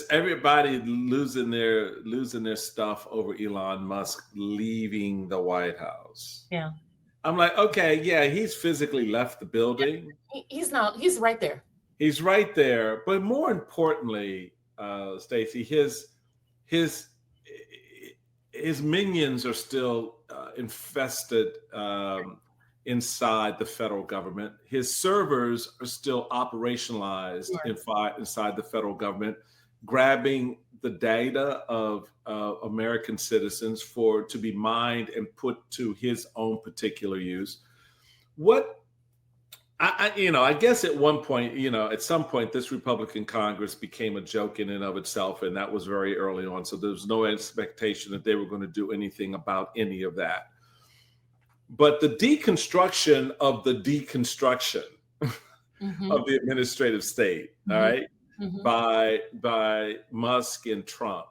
Speaker 2: Everybody losing their stuff over Elon Musk leaving the White House.
Speaker 1: Yeah.
Speaker 2: I'm like, okay, yeah, he's physically left the building.
Speaker 1: He's right there.
Speaker 2: He's right there. But more importantly, Stacey, his minions are still infested inside the federal government. His servers are still operationalized inside the federal government, grabbing the data of American citizens to be mined and put to his own particular use. I guess at one point, at some point, this Republican Congress became a joke in and of itself, and that was very early on. So there was no expectation that they were going to do anything about any of that. But the deconstruction of the deconstruction of the administrative state, all right, by Musk and Trump,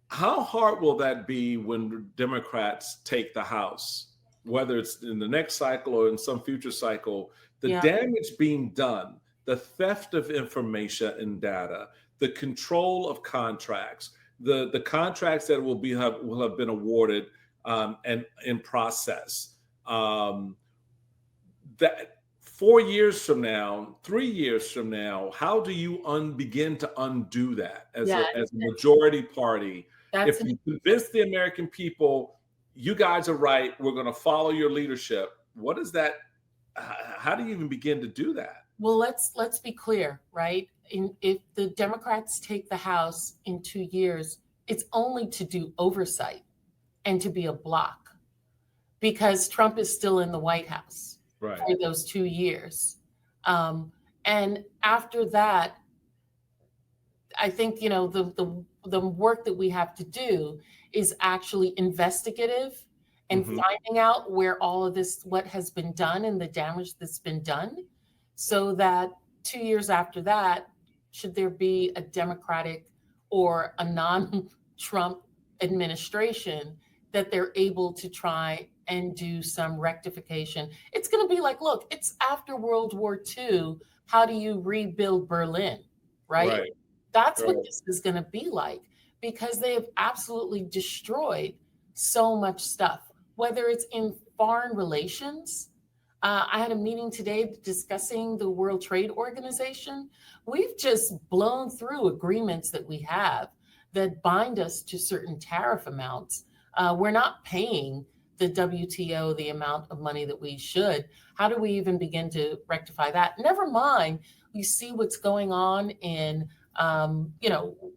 Speaker 2: how hard will that be when Democrats take the House, whether it's in the next cycle or in some future cycle? The damage being done, the theft of information and data, the control of contracts, the contracts that will have been awarded and in process. That 4 years from now, 3 years from now, how do you begin to undo that as a majority party? If you convince the American people, you guys are right, we're going to follow your leadership. What is that? How do you even begin to do that?
Speaker 1: Well, let's be clear, right? If the Democrats take the House in 2 years, it's only to do oversight and to be a block, because Trump is still in the White House for those 2 years. And after that, I think, the work that we have to do is actually investigative and finding out where all of this, what has been done and the damage that's been done, so that 2 years after that, should there be a Democratic or a non-Trump administration, that they're able to try and do some rectification. It's going to be like, look, it's after World War II. How do you rebuild Berlin, right? That's what this is going to be like, because they have absolutely destroyed so much stuff. Whether it's in foreign relations, I had a meeting today discussing the World Trade Organization. We've just blown through agreements that we have that bind us to certain tariff amounts. We're not paying the WTO the amount of money that we should. How do we even begin to rectify that? Never mind, we see what's going on in,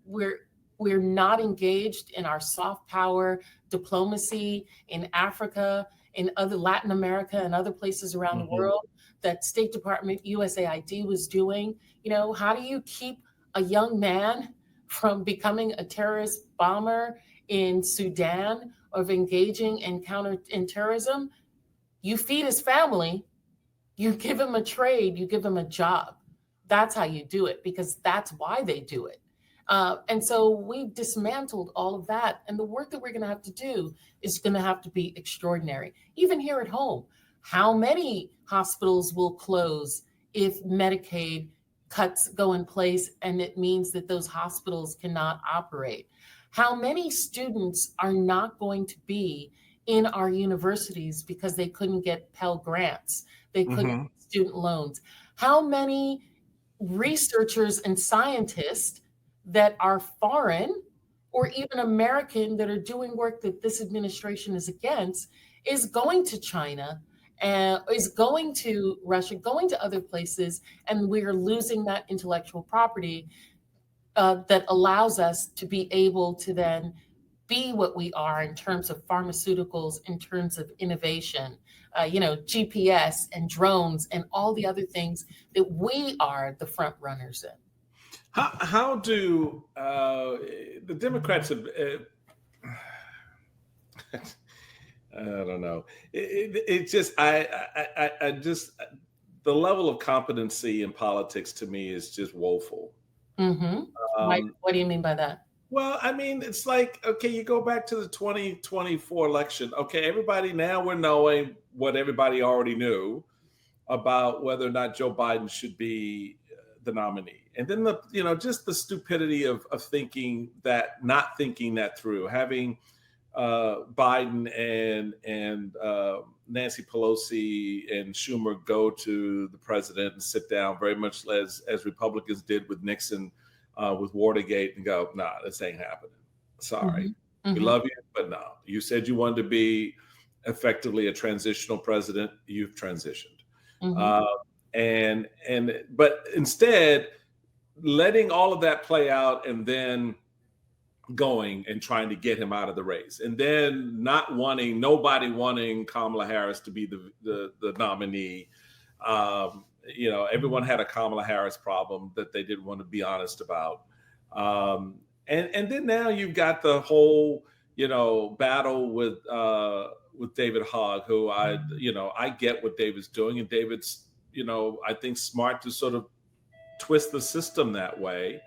Speaker 1: we're not engaged in our soft power diplomacy in Africa, in other Latin America and other places around the world. that State Department USAID was doing. How do you keep a young man from becoming a terrorist bomber in Sudan, of engaging in terrorism? You feed his family, you give him a trade, you give him a job. That's how you do it, because that's why they do it. And so we've dismantled all of that. And the work that we're going to have to do is going to have to be extraordinary. Even here at home, how many hospitals will close if Medicaid cuts go in place and it means that those hospitals cannot operate? How many students are not going to be in our universities because they couldn't get Pell Grants? They couldn't get student loans. How many researchers and scientists that are foreign or even American that are doing work that this administration is against is going to China and is going to Russia, going to other places, and we're losing that intellectual property that allows us to be able to then be what we are in terms of pharmaceuticals, in terms of innovation, GPS and drones and all the other things that we are the front runners in.
Speaker 2: How do the Democrats have, I don't know. It just, I just, the level of competency in politics to me is just woeful.
Speaker 1: What do you mean by that?
Speaker 2: Well, I mean, it's like, okay, you go back to the 2024 election. Okay, everybody, now we're knowing what everybody already knew about whether or not Joe Biden should be the nominee. And then just the stupidity of not thinking that through, having Biden and Nancy Pelosi and Schumer go to the president and sit down, very much as Republicans did with Nixon, with Watergate, and go, nah, this ain't happening. Sorry. We love you, but no. You said you wanted to be effectively a transitional president. You've transitioned. But instead, letting all of that play out and then going and trying to get him out of the race, and then nobody wanting Kamala Harris to be the nominee. Everyone had a Kamala Harris problem that they didn't want to be honest about. And then now you've got the whole, battle with David Hogg, who I get what David's doing, and David's, I think smart to sort of twist the system that way.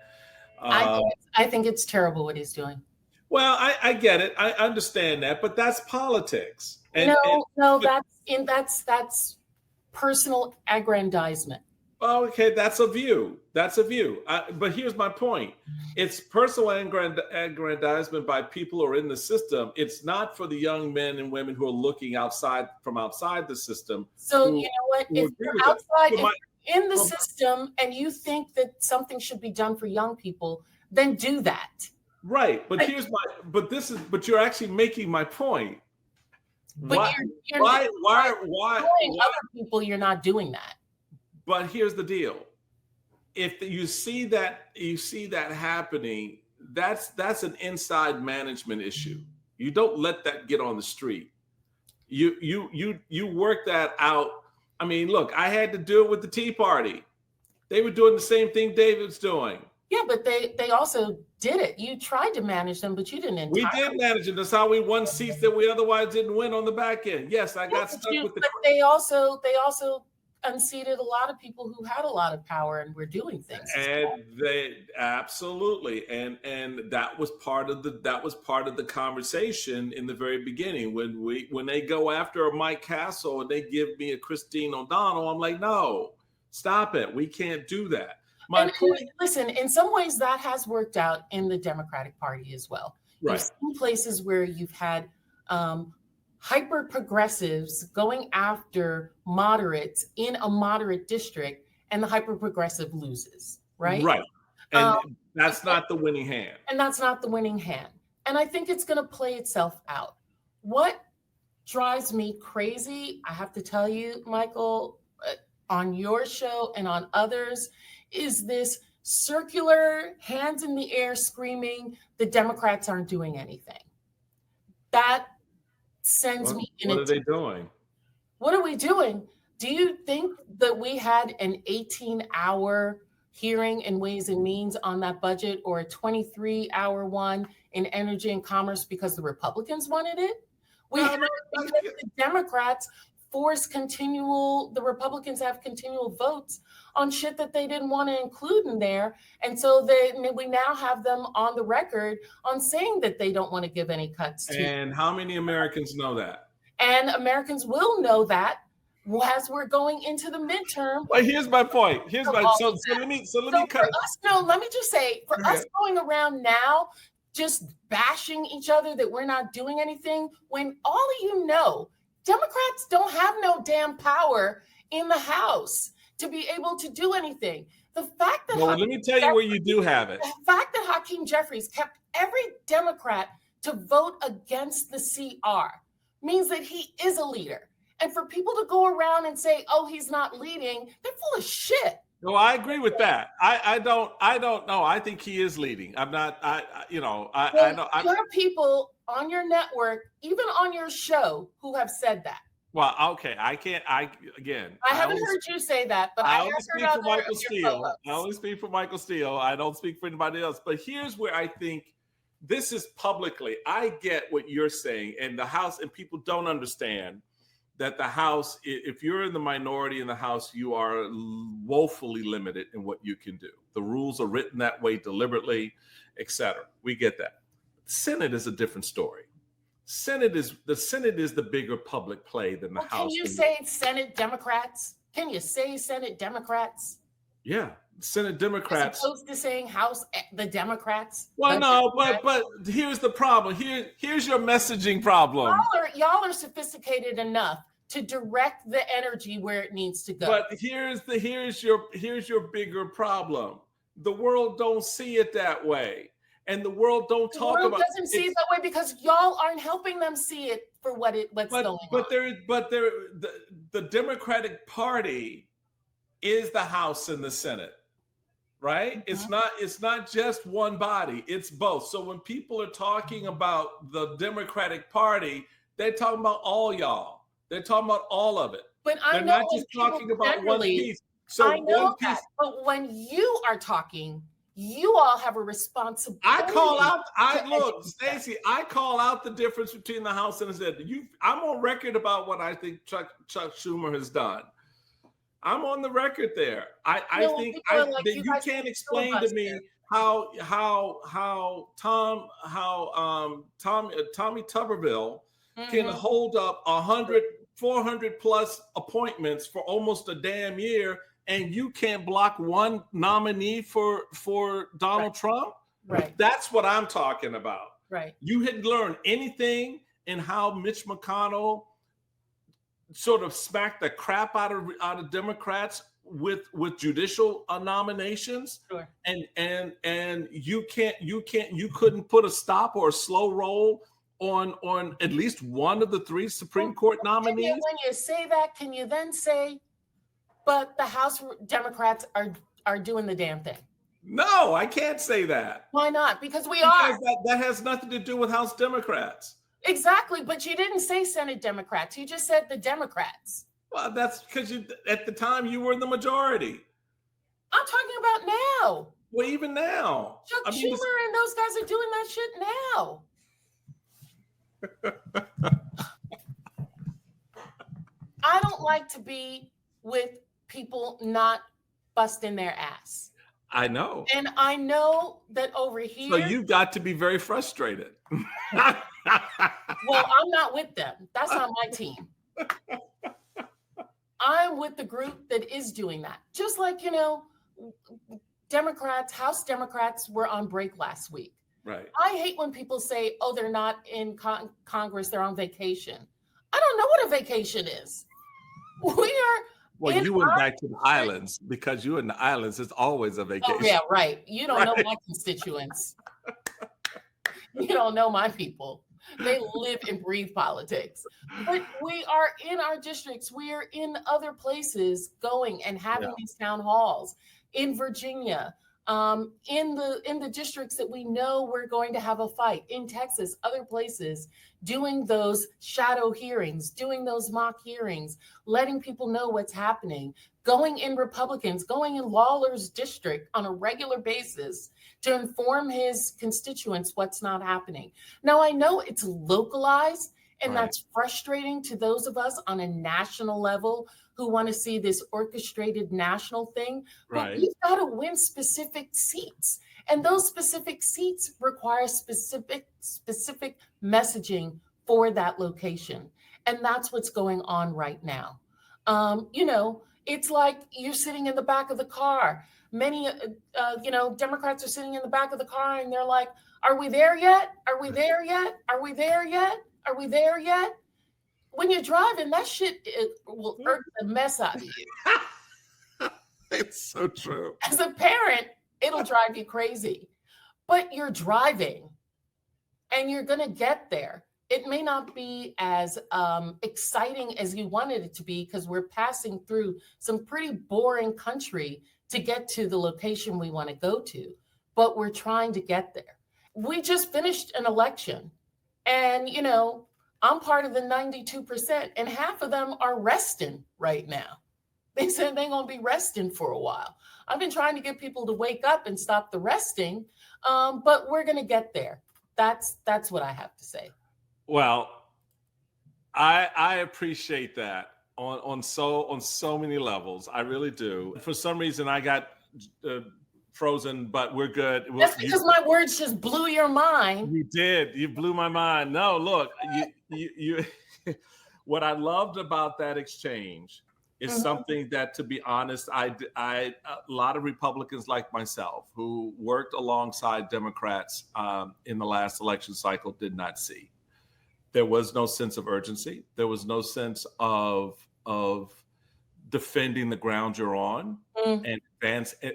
Speaker 1: I think it's terrible what he's doing.
Speaker 2: Well, I get it. I understand that, but that's politics.
Speaker 1: That's personal aggrandizement.
Speaker 2: Okay, that's a view. But here's my point. It's personal aggrandizement by people who are in the system. It's not for the young men and women who are looking from outside the system.
Speaker 1: So you know what? If you're outside, if you're in the system and you think that something should be done for young people, then do that.
Speaker 2: Right. But you're actually making my point.
Speaker 1: But why other people you're not doing that?
Speaker 2: But here's the deal. If you see that happening, that's an inside management issue. You don't let that get on the street. You work that out. I mean, look, I had to do it with the Tea Party. They were doing the same thing David's doing.
Speaker 1: Yeah, but they also did it. You tried to manage them, but you didn't entirely.
Speaker 2: We did manage them. That's how we won seats that we otherwise didn't win on the back end. Yes, I got stuck with the.
Speaker 1: But they also unseated a lot of people who had a lot of power and were doing things.
Speaker 2: And they absolutely, and that was part of the conversation in the very beginning when they go after a Mike Castle and they give me a Christine O'Donnell. I'm like, no, stop it. We can't do that.
Speaker 1: Listen, in some ways that has worked out in the Democratic Party as well.
Speaker 2: Right.
Speaker 1: You've seen places where you've had hyper progressives going after moderates in a moderate district, and the hyper progressive loses, right?
Speaker 2: Right. And that's not the winning hand.
Speaker 1: And that's not the winning hand. And I think it's going to play itself out. What drives me crazy, I have to tell you, Michael, on your show and on others, is this circular hands in the air screaming the Democrats aren't doing anything. That sends me in.
Speaker 2: What are they doing?
Speaker 1: What are we doing? Do you think that we had an 18-hour hearing in Ways and Means on that budget, or a 23-hour one in Energy and Commerce because the Republicans wanted it? We had it because the Democrats the Republicans have continual votes on shit that they didn't want to include in there. And so we now have them on the record on saying that they don't want to give any cuts to.
Speaker 2: And how many Americans know that?
Speaker 1: And Americans will know that as we're going into the midterm.
Speaker 2: Well, here's my point. Let me cut.
Speaker 1: Let me just say, for us going around now, just bashing each other that we're not doing anything, when all of you know, Democrats don't have no damn power in the House to be able to do anything. The fact that
Speaker 2: let me tell you where you do have it.
Speaker 1: The fact that Hakeem Jeffries kept every Democrat to vote against the CR means that he is a leader. And for people to go around and say, "Oh, he's not leading," they're full of shit.
Speaker 2: No, I agree with that. I don't know. I think he is leading. I'm not. I know.
Speaker 1: There are people on your network, even on your show, who have said that.
Speaker 2: Well, okay. I
Speaker 1: haven't heard you say that, but I
Speaker 2: only speak for Michael Steele. I only speak for Michael Steele. I don't speak for anybody else. But here's where I think this is publicly. I get what you're saying, and the House, and people don't understand that the House, if you're in the minority in the House, you are woefully limited in what you can do. The rules are written that way deliberately, et cetera. We get that. Senate is a different story. The Senate is the bigger public play than the House.
Speaker 1: Can you say Senate Democrats? Can you say Senate Democrats?
Speaker 2: Yeah, Senate Democrats.
Speaker 1: As opposed to saying House the Democrats.
Speaker 2: Well, no, but here's the problem. Here's your messaging problem.
Speaker 1: Y'all are sophisticated enough to direct the energy where it needs to go.
Speaker 2: But here's your bigger problem. The world don't see it that way. And the world don't talk about it.
Speaker 1: The world doesn't see it that way because y'all aren't helping them see it for what's going on.
Speaker 2: The Democratic Party is the House and the Senate, right? Mm-hmm. It's not just one body, it's both. So when people are talking about the Democratic Party, they're talking about all y'all. They're talking about all of it.
Speaker 1: But
Speaker 2: they're not just talking about one piece. So
Speaker 1: I know that, but when you are talking, you all have a responsibility.
Speaker 2: Stacey, I call out the difference between the House and the Senate. I'm on record about what I think Chuck Schumer has done. I'm on the record there. I think that you can't explain to me how Tommy Tuberville can hold up 400 plus appointments for almost a damn year, and you can't block one nominee for Donald Trump.
Speaker 1: Right.
Speaker 2: That's what I'm talking about.
Speaker 1: Right.
Speaker 2: You hadn't learned anything in how Mitch McConnell sort of smacked the crap out of Democrats with judicial nominations.
Speaker 1: Sure.
Speaker 2: And you couldn't put a stop or a slow roll on at least one of the three Supreme Court nominees.
Speaker 1: When you say that, can you then say, but the House Democrats are doing the damn thing?
Speaker 2: No, I can't say that.
Speaker 1: Why not? Because are.
Speaker 2: That has nothing to do with House Democrats.
Speaker 1: Exactly, but you didn't say Senate Democrats. You just said the Democrats.
Speaker 2: Well, that's because at the time you were in the majority.
Speaker 1: I'm talking about now.
Speaker 2: Well, even now.
Speaker 1: Chuck Schumer and those guys are doing that shit now. I don't like to be with people not busting their ass.
Speaker 2: I know.
Speaker 1: And I know that over here.
Speaker 2: So you've got to be very frustrated.
Speaker 1: Well, I'm not with them. That's not my team. I'm with the group that is doing that. Just like, House Democrats were on break last week.
Speaker 2: Right.
Speaker 1: I hate when people say, oh, they're not in Congress, they're on vacation. I don't know what a vacation is.
Speaker 2: Well, you went back to the islands because you're in the islands. It's always a vacation.
Speaker 1: Oh, yeah, right. You don't know my constituents. You don't know my people. They live and breathe politics. But we are in our districts. We are in other places going and having these town halls in Virginia. in the districts that we know we're going to have a fight, in Texas, other places, doing those shadow hearings, doing those mock hearings, letting people know what's happening, going in Lawler's district on a regular basis to inform his constituents what's not happening. Now, I know it's localized, and
Speaker 2: Right.
Speaker 1: that's frustrating to those of us on a national level who want to see this orchestrated national thing. But
Speaker 2: Right.
Speaker 1: we've got to win specific seats. And those specific seats require specific messaging for that location. And that's what's going on right now. It's like you're sitting in the back of the car. Many, Democrats are sitting in the back of the car and they're like, are we there yet? Are we there yet? Are we there yet? Are we there yet? When you're driving, that shit will irk the mess out of you.
Speaker 2: It's so true.
Speaker 1: As a parent, it'll drive you crazy. But you're driving and you're going to get there. It may not be as exciting as you wanted it to be because we're passing through some pretty boring country to get to the location we want to go to. But we're trying to get there. We just finished an election. And, I'm part of the 92%, and half of them are resting right now. They said they're going to be resting for a while. I've been trying to get people to wake up and stop the resting, but we're going to get there. That's what I have to say.
Speaker 2: Well, I appreciate that on so many levels. I really do. For some reason, I got frozen, but we're good.
Speaker 1: That's because my words just blew your mind.
Speaker 2: You did. You blew my mind. No, look, you what I loved about that exchange is something that, to be honest, I a lot of Republicans like myself who worked alongside Democrats in the last election cycle did not see. There was no sense of urgency. There was no sense of defending the ground you're on and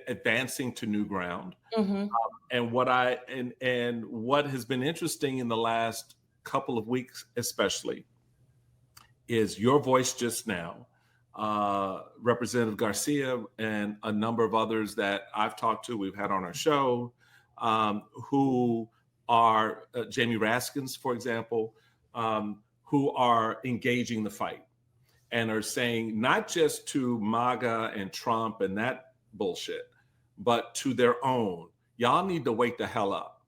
Speaker 2: advancing to new ground. And what has been interesting in the last couple of weeks, especially, is your voice just now, Representative Garcia, and a number of others that I've talked to, we've had on our show, who are Jamie Raskins, for example, who are engaging the fight and are saying not just to MAGA and Trump and that bullshit, but to their own. Y'all need to wake the hell up.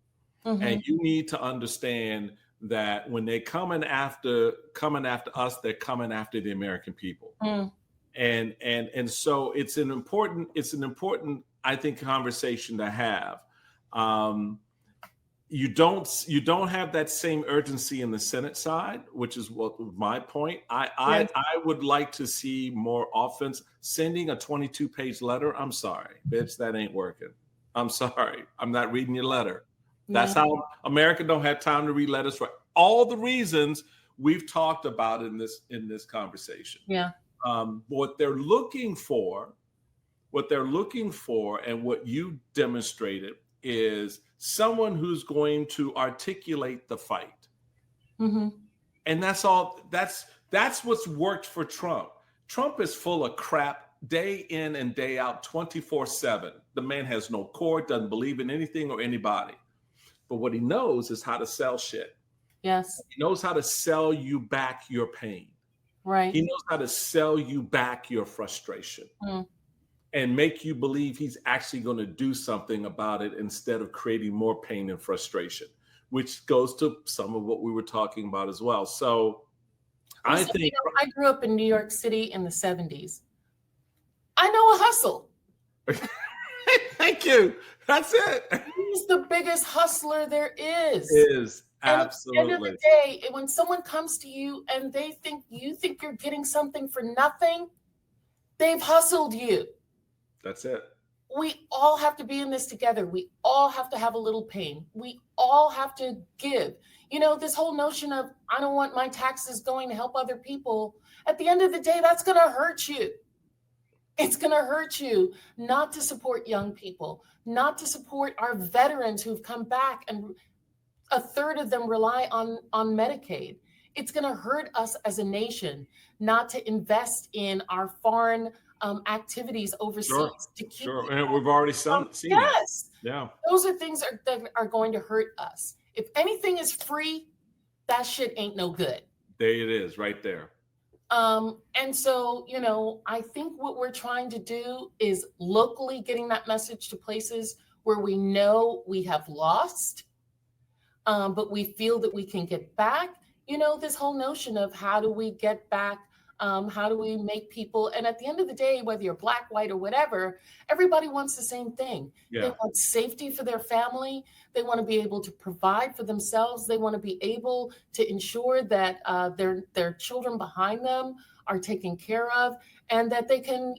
Speaker 2: And you need to understand that when they're coming after us, they're coming after the American people. And so it's an important, I think, conversation to have. You don't have that same urgency in the Senate side, which is what my point. I would like to see more offense. Sending a 22-page letter, I'm sorry, bitch, that ain't working. I'm sorry, I'm not reading your letter. That's how America don't have time to read letters for all the reasons we've talked about in this conversation. What they're looking for, and what you demonstrated is someone who's going to articulate the fight. And that's all. That's what's worked for Trump. Trump is full of crap day in and day out, 24/7. The man has no core, doesn't believe in anything or anybody. But what he knows is how to sell shit.
Speaker 1: Yes.
Speaker 2: He knows how to sell you back your pain.
Speaker 1: Right.
Speaker 2: He knows how to sell you back your frustration and make you believe he's actually going to do something about it instead of creating more pain and frustration, which goes to some of what we were talking about as well. So I think
Speaker 1: I grew up in New York City in the 70s. I know a hustle.
Speaker 2: Thank you. That's it.
Speaker 1: He's the biggest hustler there is.
Speaker 2: Absolutely.
Speaker 1: At the end of the day, when someone comes to you and they think you think you're getting something for nothing, they've hustled you.
Speaker 2: That's it.
Speaker 1: We all have to be in this together. We all have to have a little pain. We all have to give. This whole notion of, I don't want my taxes going to help other people. At the end of the day, that's going to hurt you. It's going to hurt you not to support young people, not to support our veterans who've come back, and a third of them rely on Medicaid. It's going to hurt us as a nation not to invest in our foreign activities overseas
Speaker 2: Sure.
Speaker 1: to keep.
Speaker 2: Sure. And we've already seen
Speaker 1: Yes.
Speaker 2: that. Yeah.
Speaker 1: Those are things that are going to hurt us. If anything is free, that shit ain't no good.
Speaker 2: There it is, right there.
Speaker 1: And so, I think what we're trying to do is locally getting that message to places where we know we have lost, but we feel that we can get back. This whole notion of how do we get back? How do we make people? And at the end of the day, whether you're black, white, or whatever, everybody wants the same thing.
Speaker 2: Yeah.
Speaker 1: They want safety for their family. They want to be able to provide for themselves. They want to be able to ensure that their children behind them are taken care of, and that they can,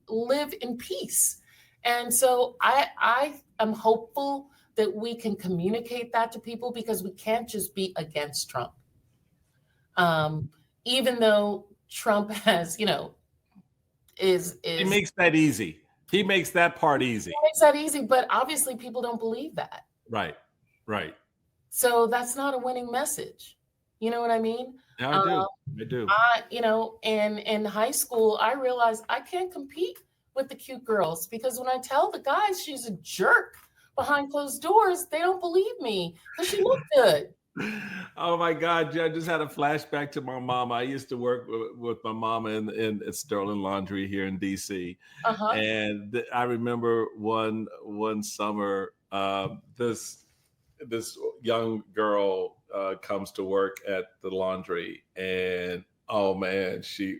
Speaker 1: live in peace. And so I am hopeful that we can communicate that to people, because we can't just be against Trump. Even though Trump has, is
Speaker 2: he makes that easy. He makes that part easy.
Speaker 1: He makes that easy, but obviously people don't believe that.
Speaker 2: Right.
Speaker 1: So that's not a winning message. You know what I mean?
Speaker 2: Yeah, I do.
Speaker 1: In high school, I realized I can't compete with the cute girls, because when I tell the guys she's a jerk behind closed doors, they don't believe me because she looked good.
Speaker 2: Oh my God, I just had a flashback to my mom. I used to work with my mama in Sterling Laundry here in DC.
Speaker 1: Uh-huh.
Speaker 2: And I remember one summer, this young girl comes to work at the laundry, and oh man, she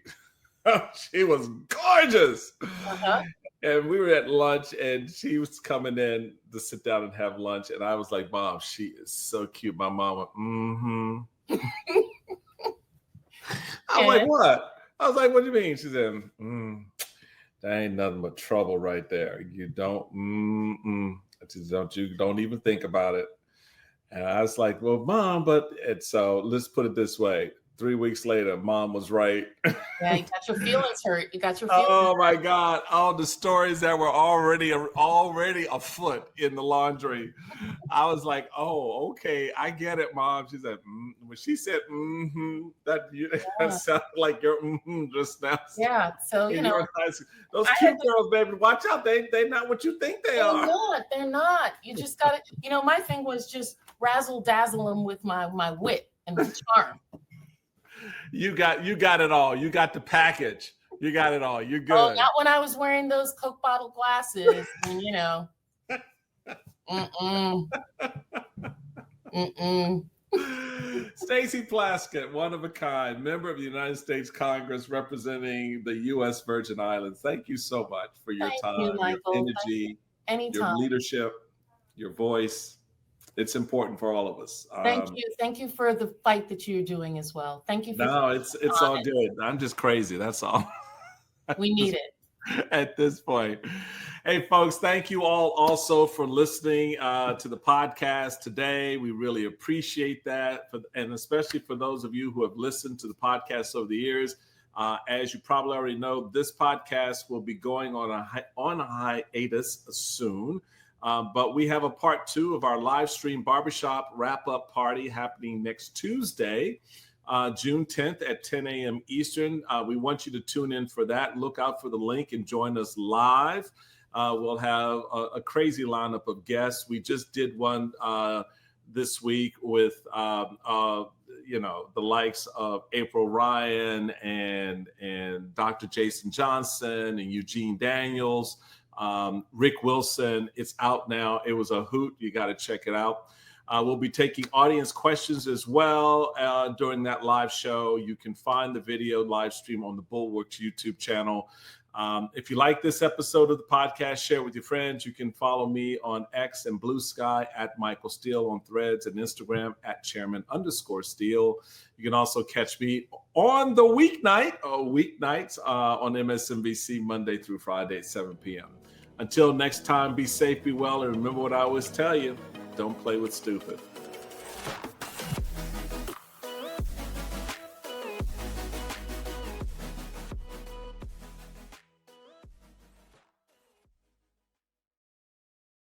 Speaker 2: was gorgeous.
Speaker 1: Uh-huh.
Speaker 2: And we were at lunch, and she was coming in to sit down and have lunch. And I was like, Mom, she is so cute. My mom went, mm-hmm. I was like, what? I was like, what do you mean? She said, that ain't nothing but trouble right there. You don't, don't even think about it. And I was like, well, Mom, and so let's put it this way. 3 weeks later, Mom was right.
Speaker 1: Yeah, you got your feelings hurt. You got your feelings
Speaker 2: Oh my
Speaker 1: hurt.
Speaker 2: God. All the stories that were already afoot in the laundry. I was like, oh, okay. I get it, Mom. She said, when she said, that sounded like your just now.
Speaker 1: Yeah. So,
Speaker 2: those cute girls, baby, watch out. They're not what you think they are.
Speaker 1: They're not. You just got to, my thing was just razzle dazzle them with my wit and my charm.
Speaker 2: You got it all. You got the package. You got it all. You're good.
Speaker 1: Oh, not when I was wearing those Coke bottle glasses. And,
Speaker 2: Stacey Plaskett, one of a kind, member of the United States Congress representing the U.S. Virgin Islands. Thank you so much for your time,
Speaker 1: Michael.
Speaker 2: your energy, your leadership, your voice. It's important for all of us.
Speaker 1: Thank you. Thank you for the fight that you're doing as well. Thank you.
Speaker 2: It's all good. I'm just crazy. That's all.
Speaker 1: We need it.
Speaker 2: At this point. Hey, folks, thank you all also for listening to the podcast today. We really appreciate that. And especially for those of you who have listened to the podcast over the years. As you probably already know, this podcast will be going on a hiatus soon. But we have a part 2 of our live stream barbershop wrap-up party happening next Tuesday, June 10th at 10 a.m. Eastern. We want you to tune in for that. Look out for the link and join us live. We'll have a crazy lineup of guests. We just did one this week with, the likes of April Ryan and Dr. Jason Johnson and Eugene Daniels. Rick Wilson, it's out now. It was a hoot. You got to check it out. We'll be taking audience questions as well during that live show. You can find the video live stream on the Bulwark YouTube channel. If you like this episode of the podcast, share with your friends. You can follow me on X and Blue Sky at Michael Steele, on Threads and Instagram at Chairman_Steele. You can also catch me on the weeknights on MSNBC Monday through Friday at 7 p.m. Until next time, be safe, be well, and remember what I always tell you, don't play with stupid.